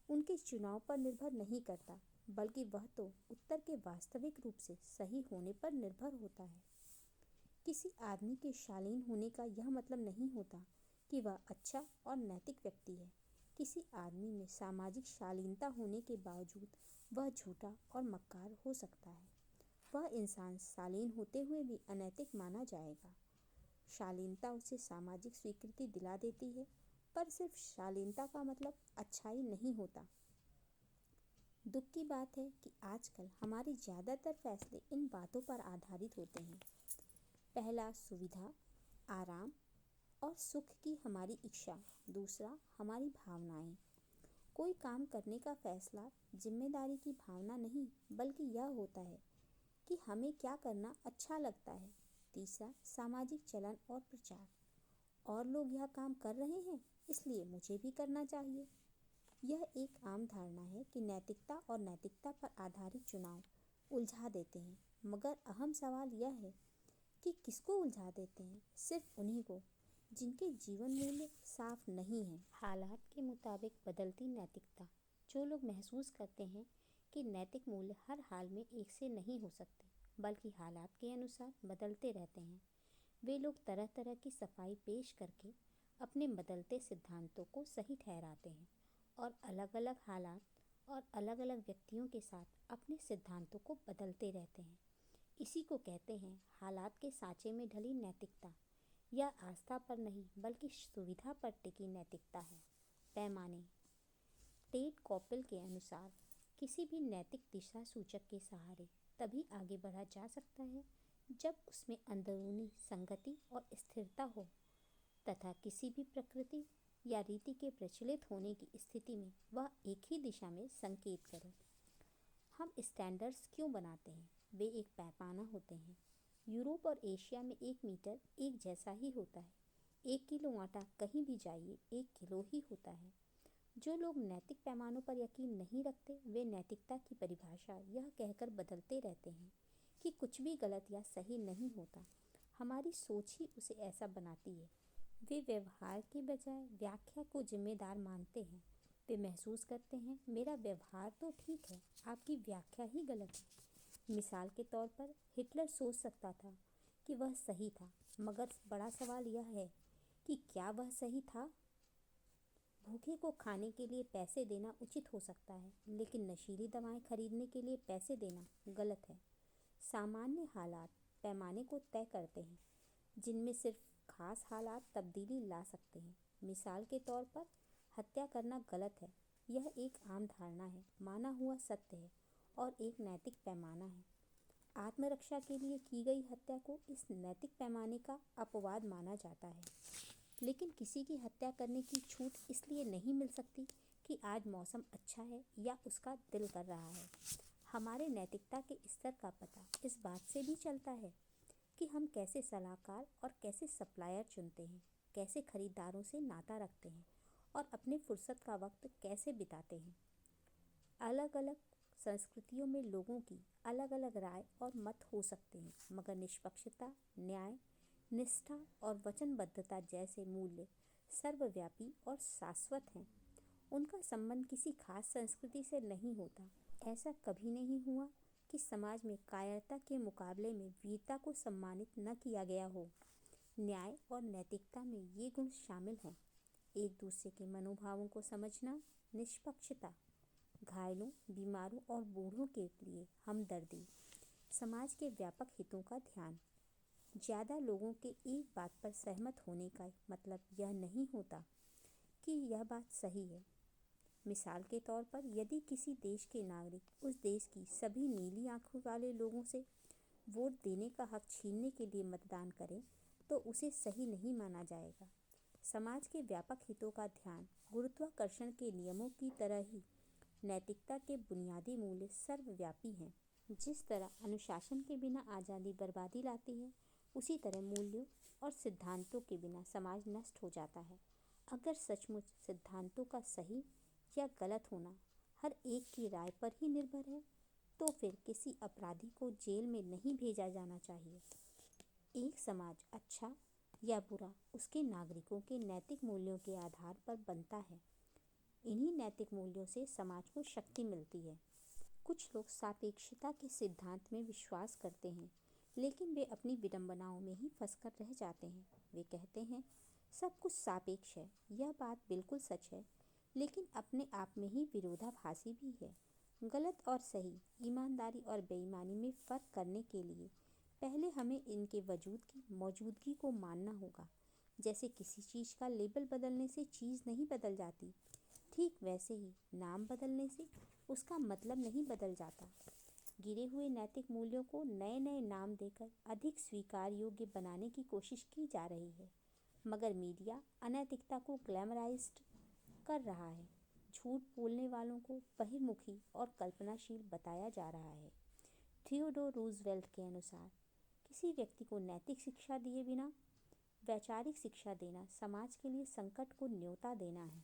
उनके चुनाव पर निर्भर नहीं करता, बल्कि वह तो उत्तर के वास्तविक रूप से सही होने पर निर्भर होता है। किसी आदमी के शालीन होने का यह मतलब नहीं होता कि वह अच्छा और नैतिक व्यक्ति है। किसी आदमी में सामाजिक शालीनता होने के बावजूद वह झूठा और मक्कार हो सकता है। वह इंसान शालीन होते हुए भी अनैतिक माना जाएगा। शालीनता उसे सामाजिक स्वीकृति दिला देती है, पर सिर्फ शालीनता का मतलब अच्छाई नहीं होता। दुख की बात है कि आजकल हमारे ज़्यादातर फैसले इन बातों पर आधारित होते हैं। पहला, सुविधा, आराम और सुख की हमारी इच्छा। दूसरा, हमारी भावनाएं। कोई काम करने का फैसला जिम्मेदारी की भावना नहीं, बल्कि यह होता है कि हमें क्या करना अच्छा लगता है। तीसरा, सामाजिक चलन और प्रचार। और लोग यह काम कर रहे हैं, इसलिए मुझे भी करना चाहिए। यह एक आम धारणा है कि नैतिकता और नैतिकता पर आधारित चुनाव उलझा देते हैं, मगर अहम सवाल यह है कि किसको उलझा देते हैं। सिर्फ उन्हीं को जिनके जीवन मूल्य साफ नहीं है। हालात के मुताबिक बदलती नैतिकता। जो लोग महसूस करते हैं कि नैतिक मूल्य हर हाल में एक से नहीं हो सकते, बल्कि हालात के अनुसार बदलते रहते हैं, वे लोग तरह तरह की सफाई पेश करके अपने बदलते सिद्धांतों को सही ठहराते हैं और अलग अलग हालात और अलग अलग व्यक्तियों के साथ अपने सिद्धांतों को बदलते रहते हैं। इसी को कहते हैं हालात के सांचे में ढली नैतिकता। यह आस्था पर नहीं, बल्कि सुविधा पर टिकी नैतिकता है। पैमाने। टेड कॉपेल के अनुसार किसी भी नैतिक दिशा सूचक के सहारे तभी आगे बढ़ा जा सकता है जब उसमें अंदरूनी संगति और स्थिरता हो, तथा किसी भी प्रकृति या रीति के प्रचलित होने की स्थिति में वह एक ही दिशा में संकेत करे। हम स्टैंडर्ड्स क्यों बनाते हैं? वे एक पैमाना होते हैं। यूरोप और एशिया में 1 मीटर एक जैसा ही होता है। 1 किलो आटा कहीं भी जाइए 1 किलो ही होता है। जो लोग नैतिक पैमानों पर यकीन नहीं रखते, वे नैतिकता की परिभाषा यह कहकर बदलते रहते हैं कि कुछ भी गलत या सही नहीं होता। हमारी सोच ही उसे ऐसा बनाती है। वे व्यवहार के बजाय व्याख्या को जिम्मेदार मानते हैं। वे महसूस करते हैं मेरा व्यवहार तो ठीक है, आपकी व्याख्या ही गलत है। मिसाल के तौर पर हिटलर सोच सकता था कि वह सही था, मगर बड़ा सवाल यह है कि क्या वह सही था? भूखे को खाने के लिए पैसे देना उचित हो सकता है, लेकिन नशीली दवाएं खरीदने के लिए पैसे देना गलत है। सामान्य हालात पैमाने को तय करते हैं, जिनमें सिर्फ खास हालात तब्दीली ला सकते हैं। मिसाल के तौर पर हत्या करना गलत है। यह एक आम धारणा है, माना हुआ सत्य है और एक नैतिक पैमाना है। आत्मरक्षा के लिए की गई हत्या को इस नैतिक पैमाने का अपवाद माना जाता है। लेकिन किसी की हत्या करने की छूट इसलिए नहीं मिल सकती कि आज मौसम अच्छा है या उसका दिल कर रहा है। हमारे नैतिकता के स्तर का पता इस बात से भी चलता है कि हम कैसे सलाहकार और कैसे सप्लायर चुनते हैं, कैसे खरीदारों से नाता रखते हैं और अपने फुर्सत का वक्त कैसे बिताते हैं। अलग अलग संस्कृतियों में लोगों की अलग अलग राय और मत हो सकते हैं, मगर निष्पक्षता, न्याय, निष्ठा और वचनबद्धता जैसे मूल्य सर्वव्यापी और शाश्वत हैं। उनका संबंध किसी खास संस्कृति से नहीं होता। ऐसा कभी नहीं हुआ कि समाज में कायरता के मुकाबले में वीरता को सम्मानित न किया गया हो। न्याय और नैतिकता में ये गुण शामिल हैं। एक दूसरे के मनोभावों को समझना, निष्पक्षता, घायलों, बीमारों और बूढ़ों के लिए हमदर्दी, समाज के व्यापक हितों का ध्यान। ज़्यादा लोगों के एक बात पर सहमत होने का मतलब यह नहीं होता कि यह बात सही है। मिसाल के तौर पर, यदि किसी देश के नागरिक उस देश की सभी नीली आंखों वाले लोगों से वोट देने का हक छीनने के लिए मतदान करें तो उसे सही नहीं माना जाएगा। समाज के व्यापक हितों का ध्यान गुरुत्वाकर्षण के नियमों की तरह ही नैतिकता के बुनियादी मूल्य सर्वव्यापी हैं। जिस तरह अनुशासन के बिना आज़ादी बर्बादी लाती है, उसी तरह मूल्यों और सिद्धांतों के बिना समाज नष्ट हो जाता है। अगर सचमुच सिद्धांतों का सही या गलत होना हर एक की राय पर ही निर्भर है, तो फिर किसी अपराधी को जेल में नहीं भेजा जाना चाहिए। एक समाज अच्छा या बुरा उसके नागरिकों के नैतिक मूल्यों के आधार पर बनता है। इन्हीं नैतिक मूल्यों से समाज को शक्ति मिलती है। कुछ लोग सापेक्षता के सिद्धांत में विश्वास करते हैं, लेकिन वे अपनी विडंबनाओं में ही फंसकर रह जाते हैं। वे कहते हैं, सब कुछ सापेक्ष है। यह बात बिल्कुल सच है, लेकिन अपने आप में ही विरोधाभासी भी है। गलत और सही, ईमानदारी और बेईमानी में फ़र्क करने के लिए पहले हमें इनके वजूद की मौजूदगी को मानना होगा। जैसे किसी चीज़ का लेबल बदलने से चीज़ नहीं बदल जाती, ठीक वैसे ही नाम बदलने से उसका मतलब नहीं बदल जाता। गिरे हुए नैतिक मूल्यों को नए नए नाम देकर अधिक स्वीकार योग्य बनाने की कोशिश की जा रही है, मगर मीडिया अनैतिकता को ग्लैमराइज्ड कर रहा है। झूठ बोलने वालों को बहिर्मुखी और कल्पनाशील बताया जा रहा है। थियोडोर रूजवेल्ट के अनुसार, किसी व्यक्ति को नैतिक शिक्षा दिए बिना वैचारिक शिक्षा देना समाज के लिए संकट को न्योता देना है।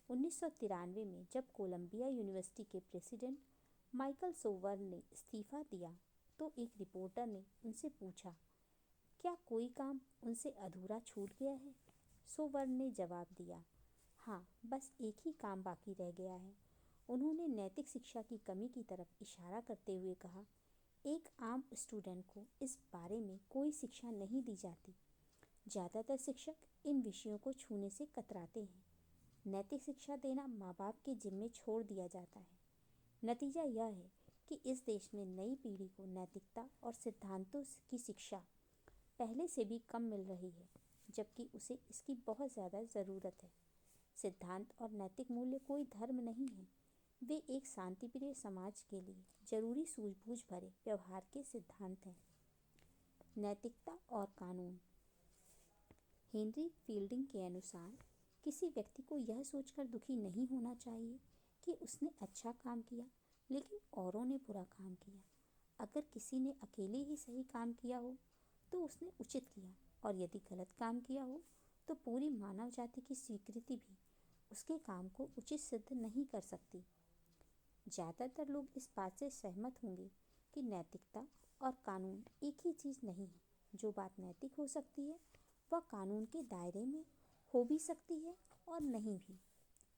1993 में जब कोलंबिया यूनिवर्सिटी के प्रेसिडेंट माइकल सोवर्न ने इस्तीफा दिया, तो एक रिपोर्टर ने उनसे पूछा, क्या कोई काम उनसे अधूरा छूट गया है? सोवर्न ने जवाब दिया, हाँ, बस एक ही काम बाकी रह गया है। उन्होंने नैतिक शिक्षा की कमी की तरफ इशारा करते हुए कहा, एक आम स्टूडेंट को इस बारे में कोई शिक्षा नहीं दी जाती। ज़्यादातर शिक्षक इन विषयों को छूने से कतराते हैं। नैतिक शिक्षा देना माँ बाप के जिम्मे छोड़ दिया जाता है। नतीजा यह है कि इस देश में नई पीढ़ी को नैतिकता और सिद्धांतों की शिक्षा पहले से भी कम मिल रही है, जबकि उसे इसकी बहुत ज़्यादा ज़रूरत है। सिद्धांत और नैतिक मूल्य कोई धर्म नहीं है, वे एक शांतिप्रिय समाज के लिए जरूरी सूझबूझ भरे व्यवहार के सिद्धांत हैं। नैतिकता और कानून। हेनरी फील्डिंग के अनुसार, किसी व्यक्ति को यह सोचकर दुखी नहीं होना चाहिए कि उसने अच्छा काम किया लेकिन औरों ने बुरा काम किया। अगर किसी ने अकेले ही सही काम किया हो तो उसने उचित किया, और यदि गलत काम किया हो तो पूरी मानव जाति की स्वीकृति भी उसके काम को उचित सिद्ध नहीं कर सकती। ज़्यादातर लोग इस बात से सहमत होंगे कि नैतिकता और कानून एक ही चीज़ नहीं है। जो बात नैतिक हो सकती है वह कानून के दायरे में हो भी सकती है और नहीं भी।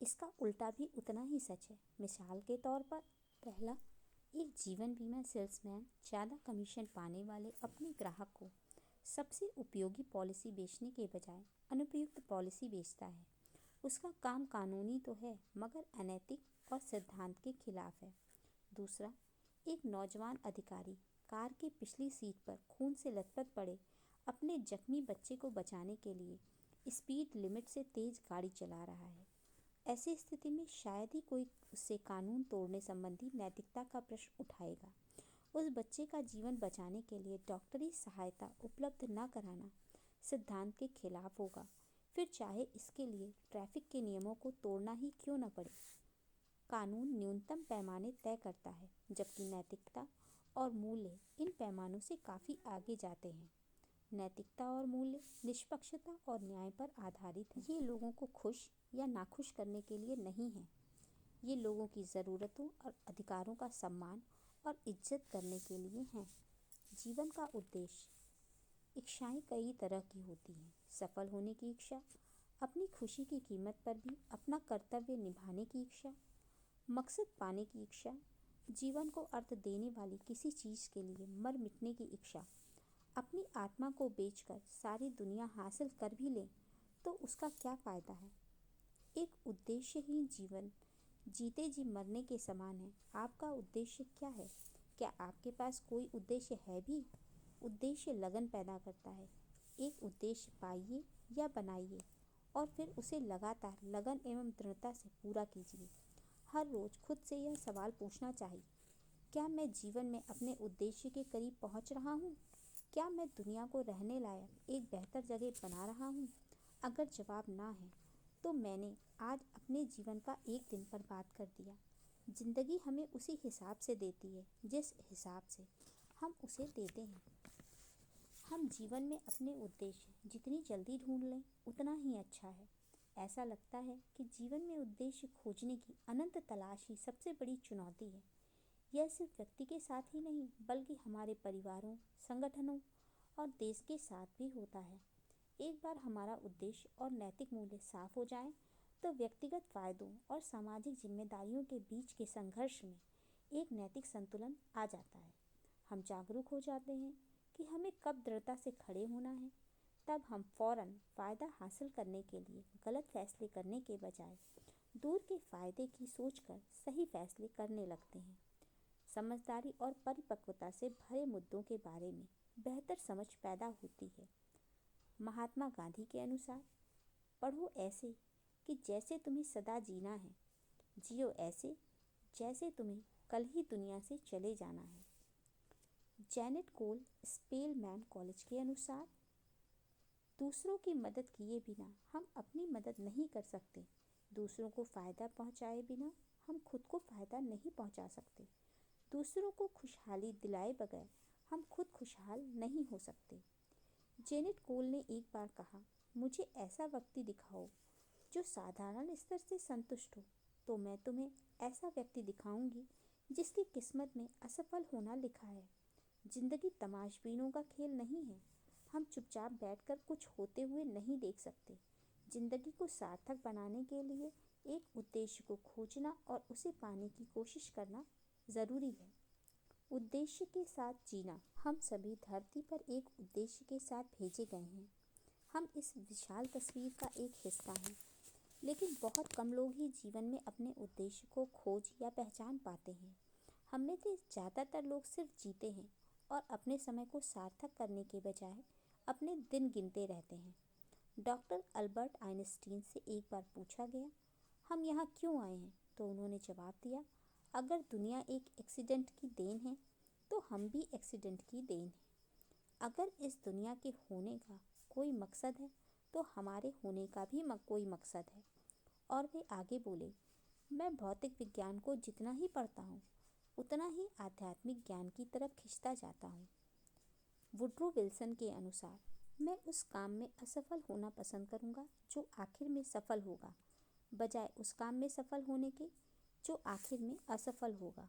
इसका उल्टा भी उतना ही सच है। मिसाल के तौर पर, पहला, एक जीवन बीमा सेल्समैन ज़्यादा कमीशन पाने वाले अपने ग्राहक को सबसे उपयोगी पॉलिसी बेचने के बजाय अनुपयुक्त पॉलिसी बेचता है। उसका काम कानूनी तो है, मगर अनैतिक और सिद्धांत के खिलाफ है। दूसरा, एक नौजवान अधिकारी कार की पिछली सीट पर खून से लथपथ पड़े अपने जख्मी बच्चे को बचाने के लिए स्पीड लिमिट से तेज गाड़ी चला रहा है। ऐसी स्थिति में शायद ही कोई उससे कानून तोड़ने संबंधी नैतिकता का प्रश्न उठाएगा। उस बच्चे का जीवन बचाने के लिए डॉक्टरी सहायता उपलब्ध न कराना सिद्धांत के खिलाफ होगा, फिर चाहे इसके लिए ट्रैफिक के नियमों को तोड़ना ही क्यों न पड़े। कानून न्यूनतम पैमाने तय करता है, जबकि नैतिकता और मूल्य इन पैमानों से काफ़ी आगे जाते हैं। नैतिकता और मूल्य निष्पक्षता और न्याय पर आधारित हैं। ये लोगों को खुश या नाखुश करने के लिए नहीं है। ये लोगों की ज़रूरतों और अधिकारों का सम्मान और इज्जत करने के लिए हैं। जीवन का उद्देश्य। इच्छाएं कई तरह की होती हैं। सफल होने की इच्छा, अपनी खुशी की कीमत पर भी अपना कर्तव्य निभाने की इच्छा, मकसद पाने की इच्छा, जीवन को अर्थ देने वाली किसी चीज़ के लिए मर मिटने की इच्छा। अपनी आत्मा को बेचकर सारी दुनिया हासिल कर भी ले तो उसका क्या फ़ायदा है। एक उद्देश्यहीन जीवन जीते जी मरने के समान है। आपका उद्देश्य क्या है? क्या आपके पास कोई उद्देश्य है भी? उद्देश्य लगन पैदा करता है। एक उद्देश्य पाइए या बनाइए और फिर उसे लगातार लगन एवं दृढ़ता से पूरा कीजिए। हर रोज खुद से यह सवाल पूछना चाहिए, क्या मैं जीवन में अपने उद्देश्य के करीब पहुंच रहा हूँ? क्या मैं दुनिया को रहने लायक एक बेहतर जगह बना रहा हूँ? अगर जवाब ना है तो मैंने आज अपने जीवन का एक दिन बर्बाद कर दिया। जिंदगी हमें उसी हिसाब से देती है जिस हिसाब से हम उसे देते हैं। हम जीवन में अपने उद्देश्य जितनी जल्दी ढूंढ लें उतना ही अच्छा है। ऐसा लगता है कि जीवन में उद्देश्य खोजने की अनंत तलाश ही सबसे बड़ी चुनौती है। यह सिर्फ व्यक्ति के साथ ही नहीं बल्कि हमारे परिवारों, संगठनों और देश के साथ भी होता है। एक बार हमारा उद्देश्य और नैतिक मूल्य साफ हो जाएं, तो व्यक्तिगत फायदों और सामाजिक जिम्मेदारियों के बीच के संघर्ष में एक नैतिक संतुलन आ जाता है। हम जागरूक हो जाते हैं कि हमें कब दृढ़ता से खड़े होना है। तब हम फौरन फ़ायदा हासिल करने के लिए गलत फैसले करने के बजाय दूर के फ़ायदे की सोचकर सही फैसले करने लगते हैं। समझदारी और परिपक्वता से भरे मुद्दों के बारे में बेहतर समझ पैदा होती है। महात्मा गांधी के अनुसार, पढ़ो ऐसे कि जैसे तुम्हें सदा जीना है, जियो ऐसे जैसे तुम्हें कल ही दुनिया से चले जाना है। जेनेट कोल स्पेलमैन कॉलेज के अनुसार, दूसरों की मदद किए बिना हम अपनी मदद नहीं कर सकते। दूसरों को फ़ायदा पहुंचाए बिना हम खुद को फ़ायदा नहीं पहुंचा सकते। दूसरों को खुशहाली दिलाए बगैर हम खुद खुशहाल नहीं हो सकते। जेनेट कोल ने एक बार कहा, मुझे ऐसा व्यक्ति दिखाओ जो साधारण स्तर से संतुष्ट हो, तो मैं तुम्हें ऐसा व्यक्ति दिखाऊंगी जिसकी किस्मत में असफल होना लिखा है। जिंदगी तमाशबीनों का खेल नहीं है। हम चुपचाप बैठकर कुछ होते हुए नहीं देख सकते। जिंदगी को सार्थक बनाने के लिए एक उद्देश्य को खोजना और उसे पाने की कोशिश करना ज़रूरी है। उद्देश्य के साथ जीना। हम सभी धरती पर एक उद्देश्य के साथ भेजे गए हैं। हम इस विशाल तस्वीर का एक हिस्सा हैं, लेकिन बहुत कम लोग ही जीवन में अपने उद्देश्य को खोज या पहचान पाते हैं। हम में से ज़्यादातर लोग सिर्फ जीते हैं और अपने समय को सार्थक करने के बजाय अपने दिन गिनते रहते हैं। डॉक्टर अल्बर्ट आइंस्टीन से एक बार पूछा गया, हम यहाँ क्यों आए हैं? तो उन्होंने जवाब दिया, अगर दुनिया एक एक्सीडेंट की देन है तो हम भी एक्सीडेंट की देन हैं। अगर इस दुनिया के होने का कोई मकसद है तो हमारे होने का भी कोई मकसद है। और वे आगे बोले, मैं भौतिक विज्ञान को जितना ही पढ़ता हूँ उतना ही आध्यात्मिक ज्ञान की तरफ खिंचता जाता हूँ। वुड्रो विल्सन के अनुसार, मैं उस काम में असफल होना पसंद करूँगा जो आखिर में सफल होगा, बजाय उस काम में सफल होने के जो आखिर में असफल होगा।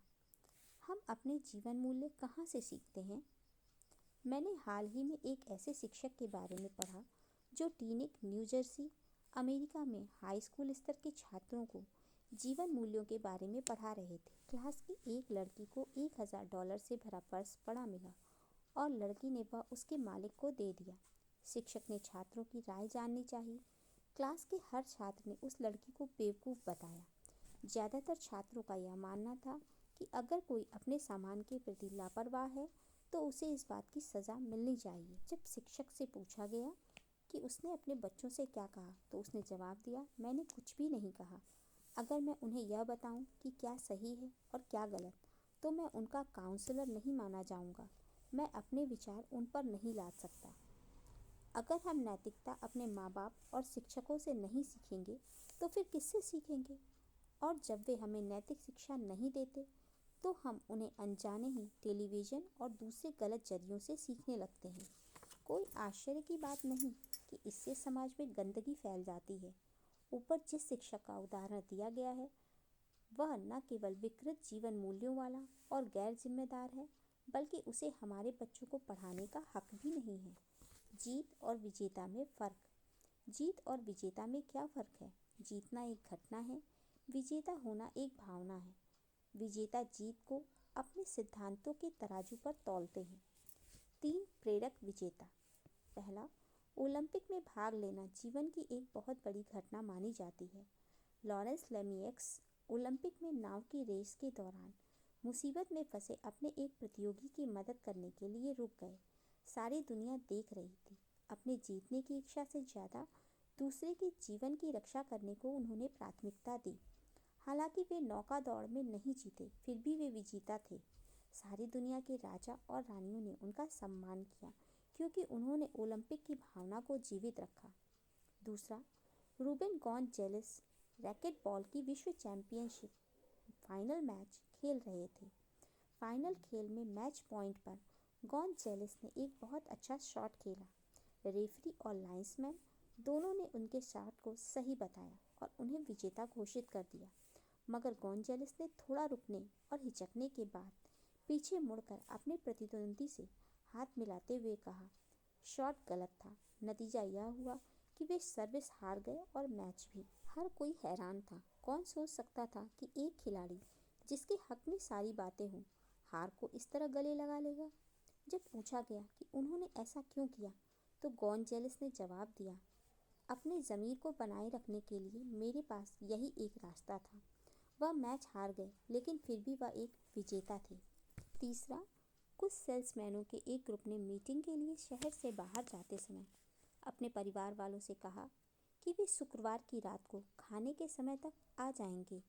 हम अपने जीवन मूल्य कहाँ से सीखते हैं? मैंने हाल ही में एक ऐसे शिक्षक के बारे में पढ़ा जो टीनेक, न्यू जर्सी, अमेरिका में हाई स्कूल स्तर के छात्रों को जीवन मूल्यों के बारे में पढ़ा रहे थे। क्लास की एक लड़की को $1000 से भरा पर्स पड़ा मिला और लड़की ने वह उसके मालिक को दे दिया। शिक्षक ने छात्रों की राय जाननी चाहिए। क्लास के हर छात्र ने उस लड़की को बेवकूफ़ बताया। ज़्यादातर छात्रों का यह मानना था कि अगर कोई अपने सामान के प्रति लापरवाह है तो उसे इस बात की सज़ा मिलनी चाहिए। जब शिक्षक से पूछा गया कि उसने अपने बच्चों से क्या कहा तो उसने जवाब दिया, मैंने कुछ भी नहीं कहा। अगर मैं उन्हें यह बताऊं कि क्या सही है और क्या गलत, तो मैं उनका काउंसलर नहीं माना जाऊंगा। मैं अपने विचार उन पर नहीं लाद सकता। अगर हम नैतिकता अपने माँ बाप और शिक्षकों से नहीं सीखेंगे तो फिर किससे सीखेंगे? और जब वे हमें नैतिक शिक्षा नहीं देते तो हम उन्हें अनजाने ही टेलीविज़न और दूसरे गलत जरियों से सीखने लगते हैं। कोई आश्चर्य की बात नहीं कि इससे समाज में गंदगी फैल जाती है। ऊपर जिस शिक्षक का उदाहरण दिया गया है वह न केवल विकृत जीवन मूल्यों वाला और गैर जिम्मेदार है, बल्कि उसे हमारे बच्चों को पढ़ाने का हक भी नहीं है। जीत और विजेता में फ़र्क। जीत और विजेता में क्या फ़र्क है? जीतना एक घटना है, विजेता होना एक भावना है। विजेता जीत को अपने सिद्धांतों के तराजू पर तौलते हैं। 3 प्रेरक विजेता। पहला, ओलंपिक में भाग लेना जीवन की एक बहुत बड़ी घटना मानी जाती है। लॉरेंस लेमिएक्स ओलंपिक में नाव की रेस के दौरान मुसीबत में फंसे अपने एक प्रतियोगी की मदद करने के लिए रुक गए। सारी दुनिया देख रही थी। अपने जीतने की इच्छा से ज़्यादा दूसरे के जीवन की रक्षा करने को उन्होंने प्राथमिकता दी। हालांकि वे नौका दौड़ में नहीं जीते, फिर भी वे विजेता थे। सारी दुनिया के राजा और रानियों ने उनका सम्मान किया क्योंकि उन्होंने ओलंपिक की भावना को जीवित रखा। दूसरा, रूबेन गॉन्जालेस रैकेटबॉल की विश्व चैंपियनशिप फाइनल मैच खेल रहे थे। फाइनल खेल में मैच पॉइंट पर गॉन्जालेस ने एक बहुत अच्छा शॉट खेला। रेफरी और लाइन्समैन दोनों ने उनके शॉट को सही बताया और उन्हें विजेता घोषित कर दिया। मगर गॉन्जालेस ने थोड़ा रुकने और हिचकने के बाद पीछे मुड़कर अपने प्रतिद्वंदी से हाथ मिलाते हुए कहा, शॉट गलत था। नतीजा यह हुआ कि वे सर्विस हार गए और मैच भी। हर कोई हैरान था। कौन सोच सकता था कि एक खिलाड़ी जिसके हक में सारी बातें हों, हार को इस तरह गले लगा लेगा। जब पूछा गया कि उन्होंने ऐसा क्यों किया, तो गॉन्जालेस ने जवाब दिया, अपने ज़मीर को बनाए रखने के लिए मेरे पास यही एक रास्ता था। वह मैच हार गए, लेकिन फिर भी वह एक विजेता थे। तीसरा, कुछ सेल्समैनों के एक ग्रुप ने मीटिंग के लिए शहर से बाहर जाते समय अपने परिवार वालों से कहा कि वे शुक्रवार की रात को खाने के समय तक आ जाएंगे।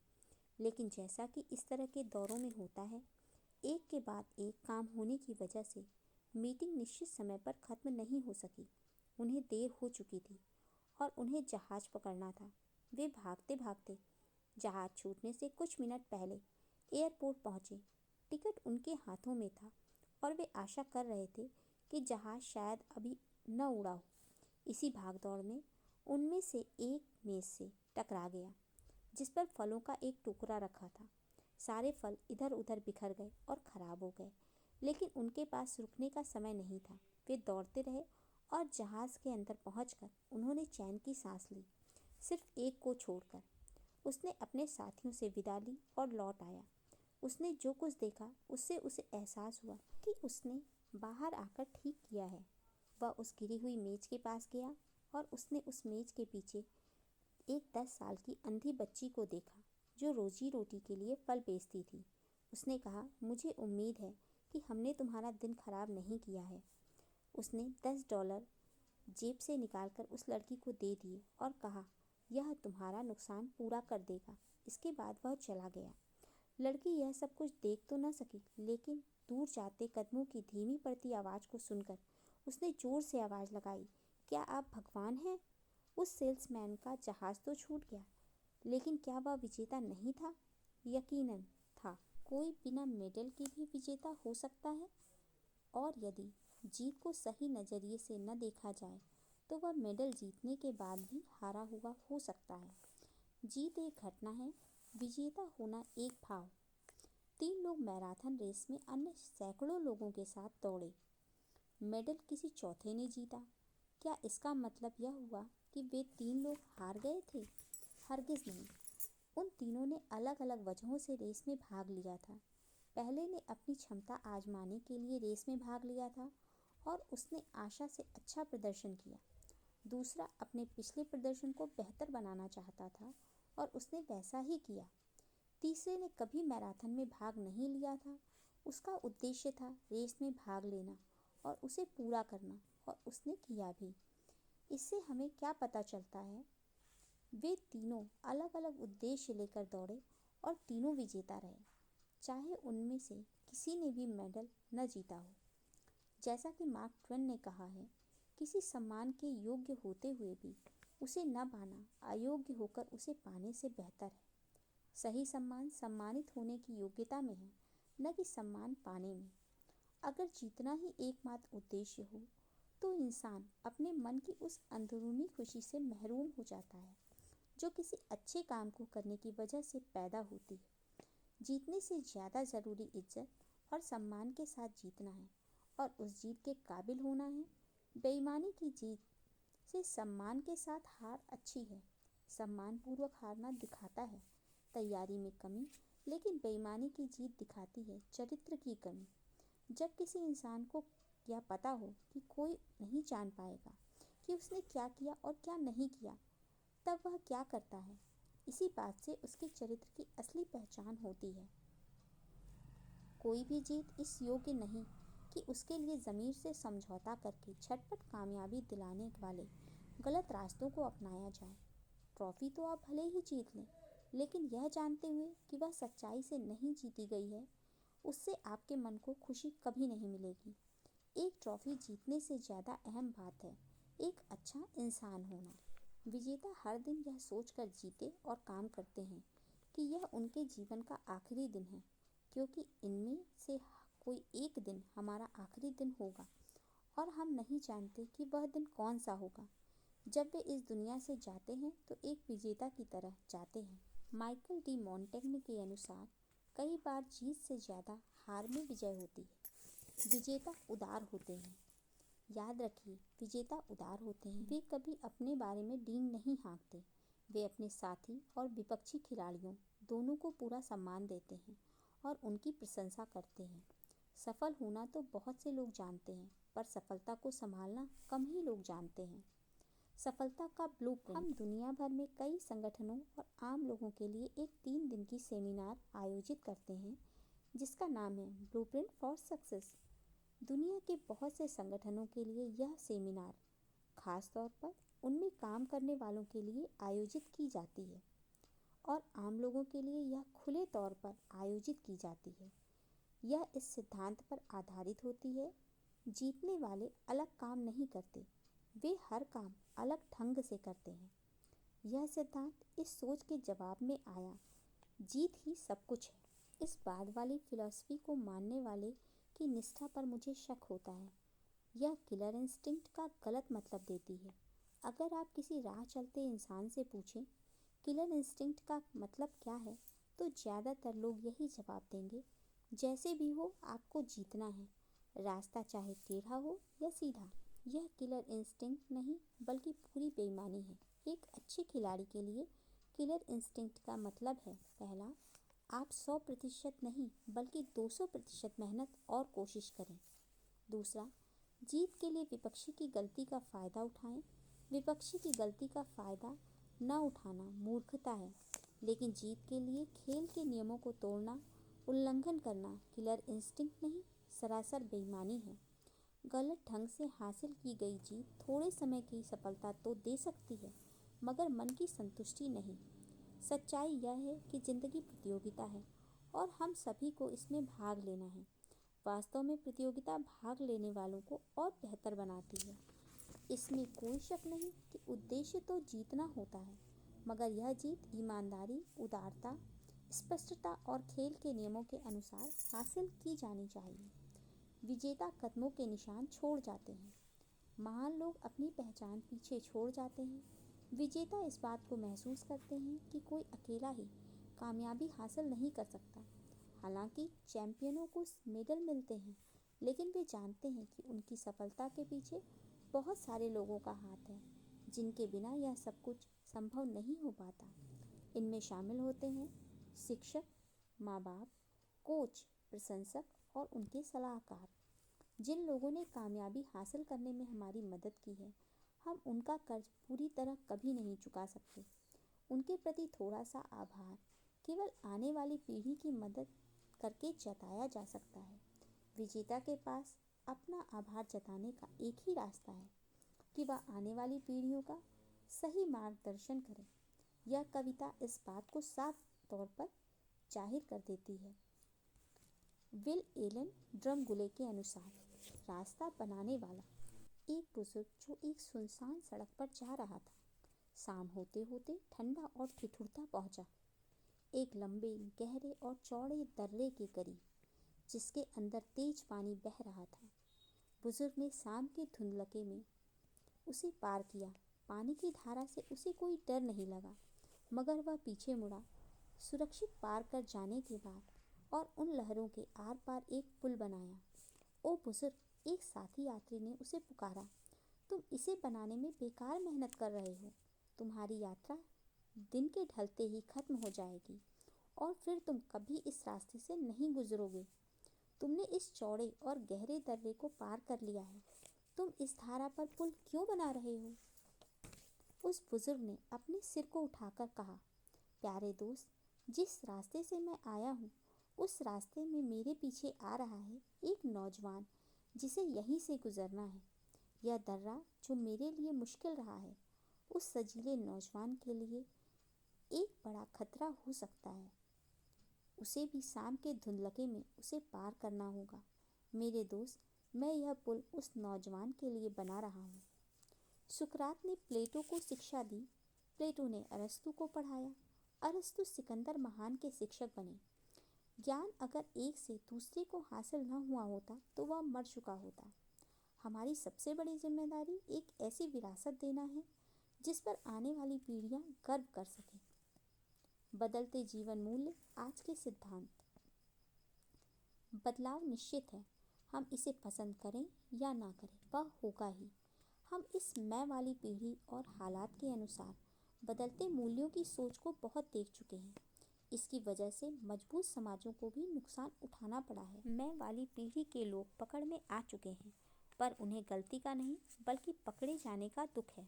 लेकिन जैसा कि इस तरह के दौरों में होता है, एक के बाद एक काम होने की वजह से मीटिंग निश्चित समय पर ख़त्म नहीं हो सकी। उन्हें देर हो चुकी थी और उन्हें जहाज़ पकड़ना था। वे भागते भागते जहाज़ छूटने से कुछ मिनट पहले एयरपोर्ट पहुँचे। टिकट उनके हाथों में था और वे आशा कर रहे थे कि जहाज़ शायद अभी न उड़ा हो। इसी भागदौड़ में उनमें से एक मेज़ से टकरा गया जिस पर फलों का एक टुकड़ा रखा था। सारे फल इधर उधर बिखर गए और ख़राब हो गए, लेकिन उनके पास रुकने का समय नहीं था। वे दौड़ते रहे और जहाज़ के अंदर पहुंचकर उन्होंने चैन की सांस ली, सिर्फ एक को छोड़कर। उसने अपने साथियों से विदा ली और लौट आया। उसने जो कुछ देखा उससे उसे एहसास हुआ कि उसने बाहर आकर ठीक किया है। वह उस गिरी हुई मेज़ के पास गया और उसने उस मेज़ के पीछे एक 10 साल की अंधी बच्ची को देखा जो रोजी रोटी के लिए फल बेचती थी। उसने कहा, मुझे उम्मीद है कि हमने तुम्हारा दिन खराब नहीं किया है। उसने $10 जेब से निकालकर उस लड़की को दे दिए और कहा, यह तुम्हारा नुकसान पूरा कर देगा। इसके बाद वह चला गया। लड़की यह सब कुछ देख तो न सकी, लेकिन दूर जाते कदमों की धीमी पड़ती आवाज़ को सुनकर उसने ज़ोर से आवाज़ लगाई, क्या आप भगवान हैं? उस सेल्समैन का जहाज़ तो छूट गया, लेकिन क्या वह विजेता नहीं था? यकीनन था। कोई बिना मेडल के भी विजेता हो सकता है, और यदि जीत को सही नज़रिए से न देखा जाए तो वह मेडल जीतने के बाद भी हारा हुआ हो सकता है। जीत एक घटना है, विजेता होना एक भाव। 3 लोग मैराथन रेस में अन्य सैकड़ों लोगों के साथ दौड़े। मेडल किसी चौथे ने जीता। क्या इसका मतलब यह हुआ कि वे 3 लोग हार गए थे? हरगिज़ नहीं। उन तीनों ने अलग अलग वजहों से रेस में भाग लिया था। पहले ने अपनी क्षमता आजमाने के लिए रेस में भाग लिया था और उसने आशा से अच्छा प्रदर्शन किया। दूसरा अपने पिछले प्रदर्शन को बेहतर बनाना चाहता था और उसने वैसा ही किया। तीसरे ने कभी मैराथन में भाग नहीं लिया था। उसका उद्देश्य था रेस में भाग लेना और उसे पूरा करना, और उसने किया भी। इससे हमें क्या पता चलता है? वे तीनों अलग अलग उद्देश्य लेकर दौड़े और तीनों विजेता रहे, चाहे उनमें से किसी ने भी मेडल न जीता हो। जैसा कि मार्क ट्वेन ने कहा है, किसी सम्मान के योग्य होते हुए भी उसे न पाना अयोग्य होकर उसे पाने से बेहतर है। सही सम्मान सम्मानित होने की योग्यता में है, न कि सम्मान पाने में। अगर जीतना ही एकमात्र उद्देश्य हो तो इंसान अपने मन की उस अंदरूनी खुशी से महरूम हो जाता है जो किसी अच्छे काम को करने की वजह से पैदा होती है। जीतने से ज़्यादा ज़रूरी इज्जत और सम्मान के साथ जीतना है और उस जीत के काबिल होना है। बेईमानी की जीत से सम्मान के साथ हार अच्छी है। सम्मानपूर्वक हारना दिखाता है तैयारी में कमी, लेकिन बेईमानी की जीत दिखाती है चरित्र की कमी। जब किसी इंसान को यह पता हो कि कोई नहीं जान पाएगा कि उसने क्या किया और क्या नहीं किया, तब वह क्या करता है? इसी बात से उसके चरित्र की असली पहचान होती है। कोई भी जीत इस योग्य नहीं कि उसके लिए ज़मीर से समझौता करके झटपट कामयाबी दिलाने वाले गलत रास्तों को अपनाया जाए। ट्रॉफी तो आप भले ही जीत लें, लेकिन यह जानते हुए कि वह सच्चाई से नहीं जीती गई है, उससे आपके मन को खुशी कभी नहीं मिलेगी। एक ट्रॉफी जीतने से ज़्यादा अहम बात है एक अच्छा इंसान होना। विजेता हर दिन यह सोचकर जीते और काम करते हैं कि यह उनके जीवन का आखिरी दिन है, क्योंकि इनमें से कोई एक दिन हमारा आखिरी दिन होगा और हम नहीं जानते कि वह दिन कौन सा होगा। जब वे इस दुनिया से जाते हैं तो एक विजेता की तरह जाते हैं। माइकल डी मोंटेग्ने के अनुसार कई बार जीत से ज़्यादा हार में विजय होती है। विजेता उदार होते हैं। याद रखिए, विजेता उदार होते हैं। वे कभी अपने बारे में डींग नहीं हाँकते। वे अपने साथी और विपक्षी खिलाड़ियों दोनों को पूरा सम्मान देते हैं और उनकी प्रशंसा करते हैं। सफल होना तो बहुत से लोग जानते हैं, पर सफलता को संभालना कम ही लोग जानते हैं। सफलता का ब्लूप्रिंट। हम दुनिया भर में कई संगठनों और आम लोगों के लिए एक 3 दिन की सेमिनार आयोजित करते हैं जिसका नाम है ब्लूप्रिंट फॉर सक्सेस। दुनिया के बहुत से संगठनों के लिए यह सेमिनार खास तौर पर उनमें काम करने वालों के लिए आयोजित की जाती है और आम लोगों के लिए यह खुले तौर पर आयोजित की जाती है। यह इस सिद्धांत पर आधारित होती है, जीतने वाले अलग काम नहीं करते, वे हर काम अलग ढंग से करते हैं। यह सिद्धांत इस सोच के जवाब में आया, जीत ही सब कुछ है। इस बाद वाली फिलॉसफी को मानने वाले की निष्ठा पर मुझे शक होता है। यह किलर इंस्टिंक्ट का गलत मतलब देती है। अगर आप किसी राह चलते इंसान से पूछें किलर इंस्टिंक्ट का मतलब क्या है, तो ज़्यादातर लोग यही जवाब देंगे, जैसे भी हो आपको जीतना है, रास्ता चाहे टेढ़ा हो या सीधा। यह किलर इंस्टिंक्ट नहीं बल्कि पूरी बेईमानी है। एक अच्छे खिलाड़ी के लिए किलर इंस्टिंक्ट का मतलब है, पहला, आप 100% नहीं बल्कि 200% मेहनत और कोशिश करें। दूसरा, जीत के लिए विपक्षी की गलती का फ़ायदा उठाएं। विपक्षी की गलती का फ़ायदा न उठाना मूर्खता है, लेकिन जीत के लिए खेल के नियमों को तोड़ना, उल्लंघन करना किलर इंस्टिंक्ट नहीं, सरासर बेईमानी है। गलत ढंग से हासिल की गई जीत थोड़े समय की सफलता तो दे सकती है, मगर मन की संतुष्टि नहीं। सच्चाई यह है कि ज़िंदगी प्रतियोगिता है और हम सभी को इसमें भाग लेना है। वास्तव में प्रतियोगिता भाग लेने वालों को और बेहतर बनाती है। इसमें कोई शक नहीं कि उद्देश्य तो जीतना होता है, मगर यह जीत ईमानदारी, उदारता, स्पष्टता और खेल के नियमों के अनुसार हासिल की जानी चाहिए। विजेता कदमों के निशान छोड़ जाते हैं। महान लोग अपनी पहचान पीछे छोड़ जाते हैं। विजेता इस बात को महसूस करते हैं कि कोई अकेला ही कामयाबी हासिल नहीं कर सकता। हालांकि चैंपियनों को मेडल मिलते हैं, लेकिन वे जानते हैं कि उनकी सफलता के पीछे बहुत सारे लोगों का हाथ है, जिनके बिना यह सब कुछ संभव नहीं हो पाता। इनमें शामिल होते हैं शिक्षक, माँ बाप, कोच, प्रशंसक और उनके सलाहकार। जिन लोगों ने कामयाबी हासिल करने में हमारी मदद की है, हम उनका कर्ज पूरी तरह कभी नहीं चुका सकते। उनके प्रति थोड़ा सा आभार केवल आने वाली पीढ़ी की मदद करके जताया जा सकता है। विजेता के पास अपना आभार जताने का एक ही रास्ता है कि वह आने वाली पीढ़ियों का सही मार्गदर्शन करें। यह कविता इस बात को साफ तौर पर जाहिर कर देती है। विल एलन ड्रमगुले के अनुसार, रास्ता बनाने वाला एक बुजुर्ग जो एक सुनसान सड़क पर जा रहा था। शाम होते होते ठंडा और ठिठुरता पहुंचा, एक लंबे, गहरे और चौड़े दर्रे के करीब, जिसके अंदर तेज पानी बह रहा था। बुजुर्ग ने शाम के धुंधलके में उसे पार किया। पानी की धारा से उसे कोई डर नहीं लगा, मगर वह पीछे मुड़ा। सुरक्षित पार कर जाने के बाद और उन लहरों के आर पार एक पुल बनाया। ओ बुजुर्ग, एक साथी यात्री ने उसे पुकारा, तुम इसे बनाने में बेकार मेहनत कर रहे हो। तुम्हारी यात्रा दिन के ढलते ही खत्म हो जाएगी और फिर तुम कभी इस रास्ते से नहीं गुजरोगे। तुमने इस चौड़े और गहरे दर्रे को पार कर लिया है, तुम इस धारा पर पुल क्यों बना रहे हो? उस बुजुर्ग ने अपने सिर को उठाकर कहा, प्यारे दोस्त, जिस रास्ते से मैं आया हूँ उस रास्ते में मेरे पीछे आ रहा है एक नौजवान जिसे यहीं से गुजरना है। यह दर्रा जो मेरे लिए मुश्किल रहा है, उस सजीले नौजवान के लिए एक बड़ा खतरा हो सकता है। उसे भी शाम के धुंधलके में उसे पार करना होगा। मेरे दोस्त, मैं यह पुल उस नौजवान के लिए बना रहा हूँ। सुकरात ने प्लेटो को शिक्षा दी, प्लेटो ने अरस्तु को पढ़ाया, अरस्तु सिकंदर महान के शिक्षक बने। ज्ञान अगर एक से दूसरे को हासिल न हुआ होता तो वह मर चुका होता। हमारी सबसे बड़ी जिम्मेदारी एक ऐसी विरासत देना है जिस पर आने वाली पीढ़ियां गर्व कर सकें। बदलते जीवन मूल्य आज के सिद्धांत। बदलाव निश्चित है, हम इसे पसंद करें या ना करें, वह होगा ही। हम इस मैं वाली पीढ़ी और हालात के अनुसार बदलते मूल्यों की सोच को बहुत देख चुके हैं। इसकी वजह से मजबूत समाजों को भी नुकसान उठाना पड़ा है। मैं वाली पीढ़ी के लोग पकड़ में आ चुके हैं, पर उन्हें गलती का नहीं बल्कि पकड़े जाने का दुख है।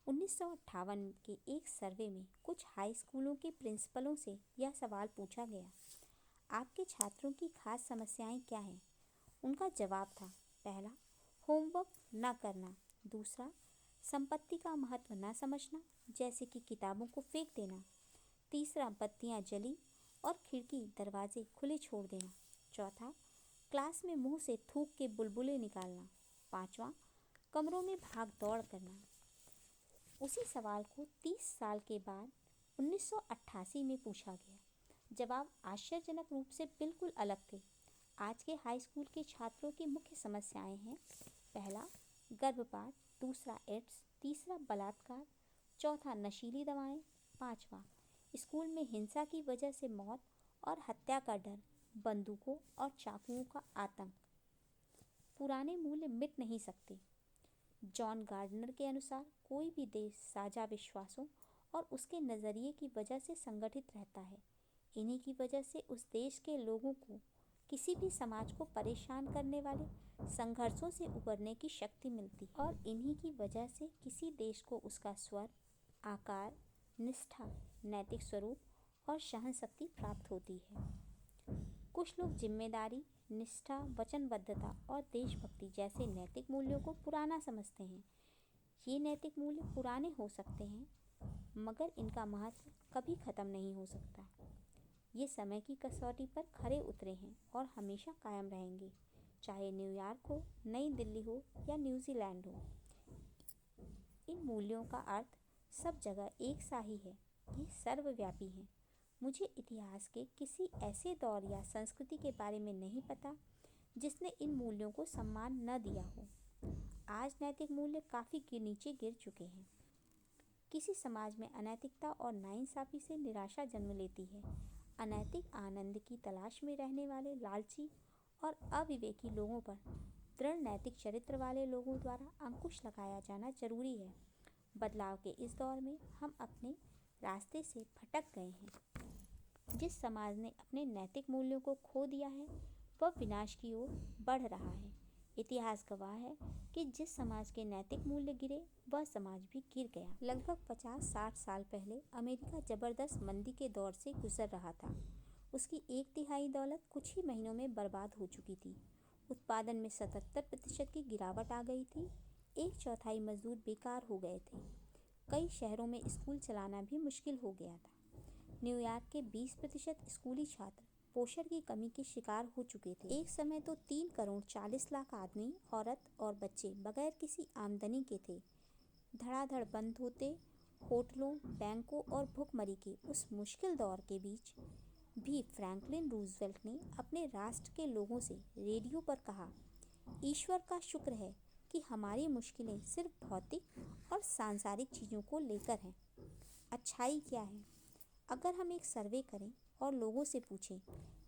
1958 के एक सर्वे में कुछ हाई स्कूलों के प्रिंसिपलों से यह सवाल पूछा गया, आपके छात्रों की खास समस्याएं क्या हैं? उनका जवाब था, पहला, होमवर्क न करना, दूसरा, संपत्ति का महत्व न समझना जैसे कि किताबों को फेंक देना, तीसरा, बत्तियां जली और खिड़की दरवाजे खुले छोड़ देना, चौथा, क्लास में मुंह से थूक के बुलबुले निकालना, पांचवा, कमरों में भाग दौड़ करना। उसी सवाल को 30 साल के बाद 1988 में पूछा गया। जवाब आश्चर्यजनक रूप से बिल्कुल अलग थे। आज के हाई स्कूल के छात्रों की मुख्य समस्याएं हैं, पहला, गर्भपात, दूसरा, एड्स, तीसरा, बलात्कार, चौथा, नशीली दवाएं, पांचवा, स्कूल में हिंसा की वजह से मौत और हत्या का डर, बंदूकों और चाकुओं का आतंक। पुराने मूल्य मिट नहीं सकते। जॉन गार्डनर के अनुसार कोई भी देश साझा विश्वासों और उसके नज़रिए की वजह से संगठित रहता है। इन्हीं की वजह से उस देश के लोगों को किसी भी समाज को परेशान करने वाले संघर्षों से उबरने की शक्ति मिलती है और इन्हीं की वजह से किसी देश को उसका स्वर, आकार, निष्ठा, नैतिक स्वरूप और सहनशक्ति प्राप्त होती है। कुछ लोग जिम्मेदारी, निष्ठा, वचनबद्धता और देशभक्ति जैसे नैतिक मूल्यों को पुराना समझते हैं। ये नैतिक मूल्य पुराने हो सकते हैं, मगर इनका महत्व कभी खत्म नहीं हो सकता। ये समय की कसौटी पर खरे उतरे हैं और हमेशा कायम रहेंगे, चाहे न्यूयॉर्क हो, नई दिल्ली हो या न्यूजीलैंड हो। इन मूल्यों का अर्थ सब जगह एक सा ही है, ये सर्वव्यापी हैं। मुझे इतिहास के किसी ऐसे दौर या संस्कृति के बारे में नहीं पता जिसने इन मूल्यों को सम्मान न दिया हो। आज नैतिक मूल्य काफ़ी नीचे गिर चुके हैं। किसी समाज में अनैतिकता और नाइंसाफ़ी से निराशा जन्म लेती है। अनैतिक आनंद की तलाश में रहने वाले लालची और अविवेकी लोगों पर दृढ़ नैतिक चरित्र वाले लोगों द्वारा अंकुश लगाया जाना जरूरी है। बदलाव के इस दौर में हम अपने रास्ते से भटक गए हैं। जिस समाज ने अपने नैतिक मूल्यों को खो दिया है वह विनाश की ओर बढ़ रहा है। इतिहास गवाह है कि जिस समाज के नैतिक मूल्य गिरे वह समाज भी गिर गया। लगभग 50-60 साल पहले अमेरिका जबरदस्त मंदी के दौर से गुजर रहा था। उसकी 1/3 दौलत कुछ ही महीनों में बर्बाद हो चुकी थी। उत्पादन में 77% की गिरावट आ गई थी। 1/4 मजदूर बेकार हो गए थे। कई शहरों में स्कूल चलाना भी मुश्किल हो गया था। न्यूयॉर्क के 20% स्कूली छात्र पोषण की कमी के शिकार हो चुके थे। एक समय तो 3 करोड़ 40 लाख आदमी, औरत और बच्चे बगैर किसी आमदनी के थे। धड़ाधड़ बंद होते होटलों, बैंकों और भुखमरी के उस मुश्किल दौर के बीच भी फ्रैंकलिन रूजवेल्ट ने अपने राष्ट्र के लोगों से रेडियो पर कहा, ईश्वर का शुक्र है कि हमारी मुश्किलें सिर्फ भौतिक और सांसारिक चीज़ों को लेकर हैं। अच्छाई क्या है? अगर हम एक सर्वे करें और लोगों से पूछें,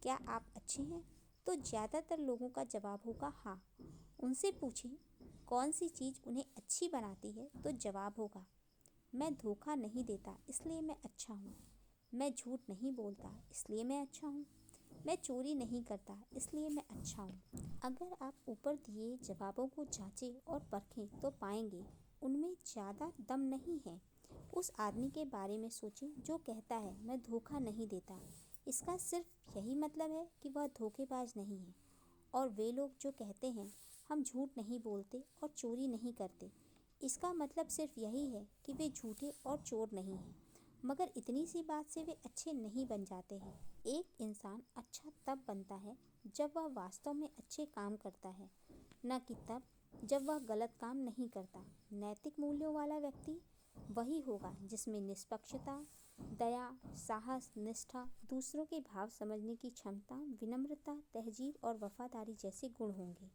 क्या आप अच्छे हैं, तो ज़्यादातर लोगों का जवाब होगा हाँ। उनसे पूछें कौन सी चीज़ उन्हें अच्छी बनाती है, तो जवाब होगा, मैं धोखा नहीं देता इसलिए मैं अच्छा हूँ, मैं झूठ नहीं बोलता इसलिए मैं अच्छा हूँ, मैं चोरी नहीं करता इसलिए मैं अच्छा हूँ। अगर आप ऊपर दिए जवाबों को जांचें और परखें तो पाएंगे उनमें ज़्यादा दम नहीं है। उस आदमी के बारे में सोचें जो कहता है मैं धोखा नहीं देता। इसका सिर्फ यही मतलब है कि वह धोखेबाज नहीं है। और वे लोग जो कहते हैं हम झूठ नहीं बोलते और चोरी नहीं करते, इसका मतलब सिर्फ यही है कि वे झूठे और चोर नहीं हैं। मगर इतनी सी बात से वे अच्छे नहीं बन जाते हैं। एक इंसान अच्छा तब बनता है जब वह वास्तव में अच्छे काम करता है, न कि तब जब वह गलत काम नहीं करता। नैतिक मूल्यों वाला व्यक्ति वही होगा जिसमें निष्पक्षता, दया, साहस, निष्ठा, दूसरों के भाव समझने की क्षमता, विनम्रता, तहजीब और वफादारी जैसे गुण होंगे।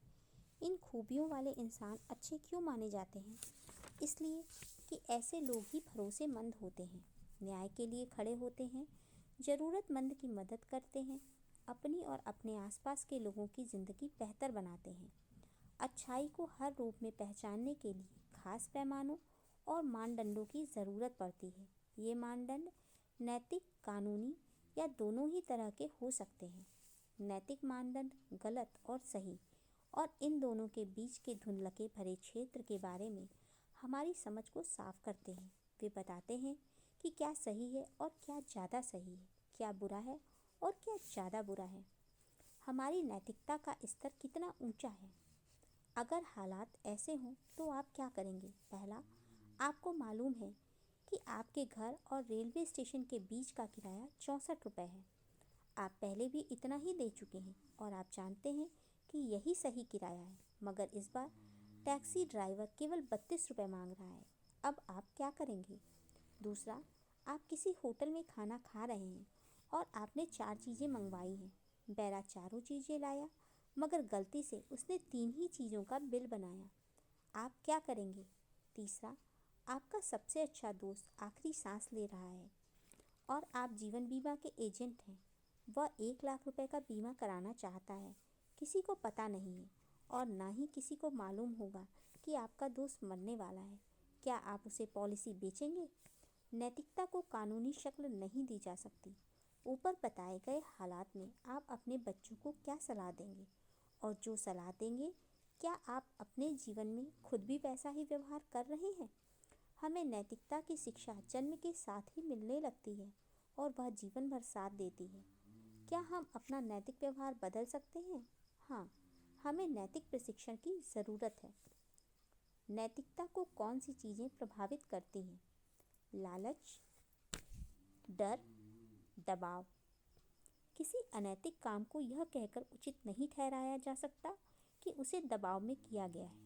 इन खूबियों वाले इंसान अच्छे क्यों माने जाते हैं? इसलिए कि ऐसे लोग ही भरोसेमंद होते हैं, न्याय के लिए खड़े होते हैं, ज़रूरतमंद की मदद करते हैं, अपनी और अपने आसपास के लोगों की ज़िंदगी बेहतर बनाते हैं। अच्छाई को हर रूप में पहचानने के लिए खास पैमानों और मानदंडों की ज़रूरत पड़ती है। ये मानदंड नैतिक, कानूनी या दोनों ही तरह के हो सकते हैं। नैतिक मानदंड गलत और सही और इन दोनों के बीच के धुंधलके भरे क्षेत्र के बारे में हमारी समझ को साफ करते हैं। वे बताते हैं कि क्या सही है और क्या ज़्यादा सही है, क्या बुरा है और क्या ज़्यादा बुरा है, हमारी नैतिकता का स्तर कितना ऊंचा है। अगर हालात ऐसे हों तो आप क्या करेंगे? पहला, आपको मालूम है कि आपके घर और रेलवे स्टेशन के बीच का किराया 64 रुपये है। आप पहले भी इतना ही दे चुके हैं और आप जानते हैं कि यही सही किराया है, मगर इस बार टैक्सी ड्राइवर केवल 32 रुपये मांग रहा है। अब आप क्या करेंगे? दूसरा, आप किसी होटल में खाना खा रहे हैं और आपने 4 चीज़ें मंगवाई हैं। बैरा चारों चीज़ें लाया, मगर गलती से उसने 3 ही चीज़ों का बिल बनाया। आप क्या करेंगे? तीसरा, आपका सबसे अच्छा दोस्त आखिरी सांस ले रहा है और आप जीवन बीमा के एजेंट हैं। वह 1 लाख रुपए का बीमा कराना चाहता है। किसी को पता नहीं है और ना ही किसी को मालूम होगा कि आपका दोस्त मरने वाला है। क्या आप उसे पॉलिसी बेचेंगे? नैतिकता को कानूनी शक्ल नहीं दी जा सकती। ऊपर बताए गए हालात में आप अपने बच्चों को क्या सलाह देंगे? और जो सलाह देंगे, क्या आप अपने जीवन में खुद भी वैसा ही व्यवहार कर रहे हैं? हमें नैतिकता की शिक्षा जन्म के साथ ही मिलने लगती है और वह जीवन भर साथ देती है। क्या हम अपना नैतिक व्यवहार बदल सकते हैं? हाँ, हमें नैतिक प्रशिक्षण की ज़रूरत है। नैतिकता को कौन सी चीज़ें प्रभावित करती हैं? लालच, डर, दबाव। किसी अनैतिक काम को यह कहकर उचित नहीं ठहराया जा सकता कि उसे दबाव में किया गया है।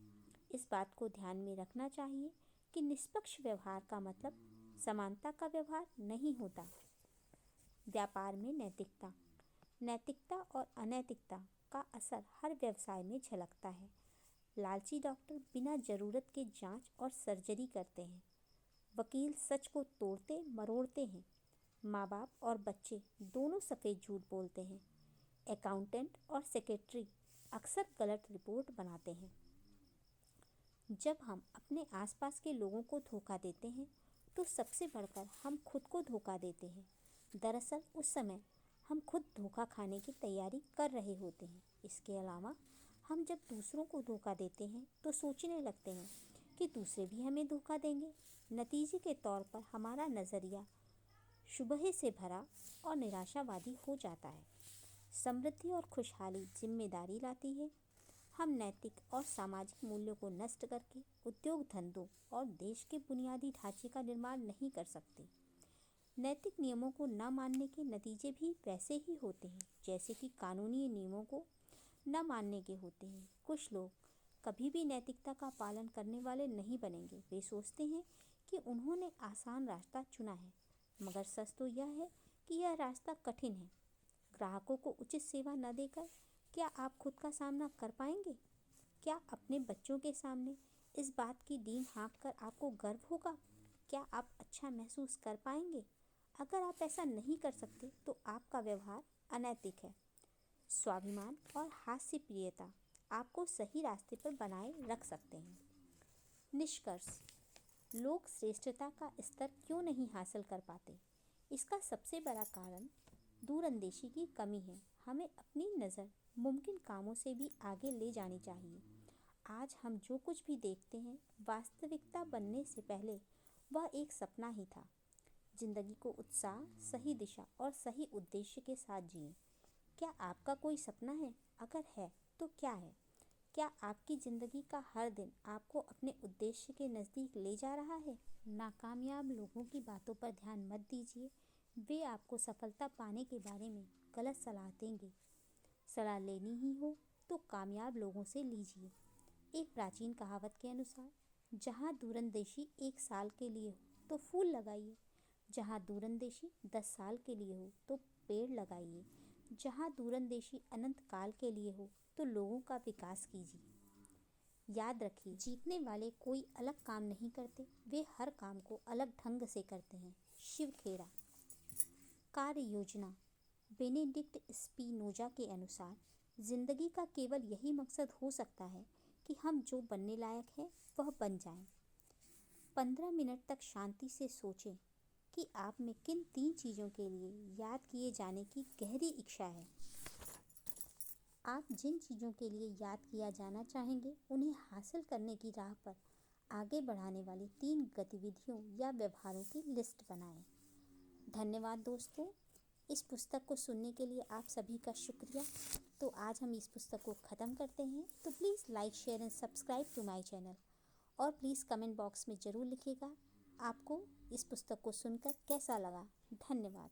इस बात को ध्यान में रखना चाहिए कि निष्पक्ष व्यवहार का मतलब समानता का व्यवहार नहीं होता। व्यापार में नैतिकता। नैतिकता और अनैतिकता का असर हर व्यवसाय में झलकता है। लालची डॉक्टर बिना ज़रूरत के जांच और सर्जरी करते हैं। वकील सच को तोड़ते मरोड़ते हैं। माँ बाप और बच्चे दोनों सफ़ेद झूठ बोलते हैं। अकाउंटेंट और सेक्रेटरी अक्सर गलत रिपोर्ट बनाते हैं। जब हम अपने आसपास के लोगों को धोखा देते हैं तो सबसे बढ़कर हम खुद को धोखा देते हैं। दरअसल उस समय हम खुद धोखा खाने की तैयारी कर रहे होते हैं। इसके अलावा हम जब दूसरों को धोखा देते हैं तो सोचने लगते हैं कि दूसरे भी हमें धोखा देंगे। नतीजे के तौर पर हमारा नज़रिया शुबहे से भरा और निराशावादी हो जाता है। समृद्धि और खुशहाली जिम्मेदारी लाती है। हम नैतिक और सामाजिक मूल्यों को नष्ट करके उद्योग धंधों और देश के बुनियादी ढांचे का निर्माण नहीं कर सकते। नैतिक नियमों को न मानने के नतीजे भी वैसे ही होते हैं जैसे कि कानूनी नियमों को न मानने के होते हैं। कुछ लोग कभी भी नैतिकता का पालन करने वाले नहीं बनेंगे। वे सोचते हैं कि उन्होंने आसान रास्ता चुना है, मगर सच तो यह है कि यह रास्ता कठिन है। ग्राहकों को उचित सेवा न देकर क्या आप खुद का सामना कर पाएंगे? क्या अपने बच्चों के सामने इस बात की डींग हाँक कर आपको गर्व होगा? क्या आप अच्छा महसूस कर पाएंगे? अगर आप ऐसा नहीं कर सकते तो आपका व्यवहार अनैतिक है। स्वाभिमान और हास्य प्रियता आपको सही रास्ते पर बनाए रख सकते हैं। निष्कर्ष, लोग श्रेष्ठता का स्तर क्यों नहीं हासिल कर पाते? इसका सबसे बड़ा कारण दूरअंदेशी की कमी है। हमें अपनी नज़र मुमकिन कामों से भी आगे ले जानी चाहिए। आज हम जो कुछ भी देखते हैं वास्तविकता बनने से पहले वह एक सपना ही था। जिंदगी को उत्साह, सही दिशा और सही उद्देश्य के साथ जिएं। क्या आपका कोई सपना है? अगर है तो क्या है? क्या आपकी जिंदगी का हर दिन आपको अपने उद्देश्य के नज़दीक ले जा रहा है? नाकामयाब लोगों की बातों पर ध्यान मत दीजिए। वे आपको सफलता पाने के बारे में गलत सलाह देंगे। सलाह लेनी ही हो तो कामयाब लोगों से लीजिए। एक प्राचीन कहावत के अनुसार, जहाँ दूरंदेशी 1 साल के लिए हो तो फूल लगाइए, जहाँ दूरंदेशी 10 साल के लिए हो तो पेड़ लगाइए, जहाँ दूरंदेशी अनंत काल के लिए हो तो लोगों का विकास कीजिए। याद रखिए, जीतने वाले कोई अलग काम नहीं करते, वे हर काम को अलग ढंग से करते हैं। शिव खेड़ा। कार्य योजना। बेनेडिक्ट स्पिनोजा के अनुसार, जिंदगी का केवल यही मकसद हो सकता है कि हम जो बनने लायक हैं वह बन जाएं। 15 मिनट तक शांति से सोचें कि आप में किन 3 चीज़ों के लिए याद किए जाने की गहरी इच्छा है। आप जिन चीज़ों के लिए याद किया जाना चाहेंगे, उन्हें हासिल करने की राह पर आगे बढ़ाने वाली 3 गतिविधियों या व्यवहारों की लिस्ट बनाएं। धन्यवाद दोस्तों, इस पुस्तक को सुनने के लिए आप सभी का शुक्रिया। तो आज हम इस पुस्तक को ख़त्म करते हैं। तो please like, share and subscribe to my channel. और प्लीज़ कमेंट बॉक्स में ज़रूर लिखिएगा आपको इस पुस्तक को सुनकर कैसा लगा। धन्यवाद।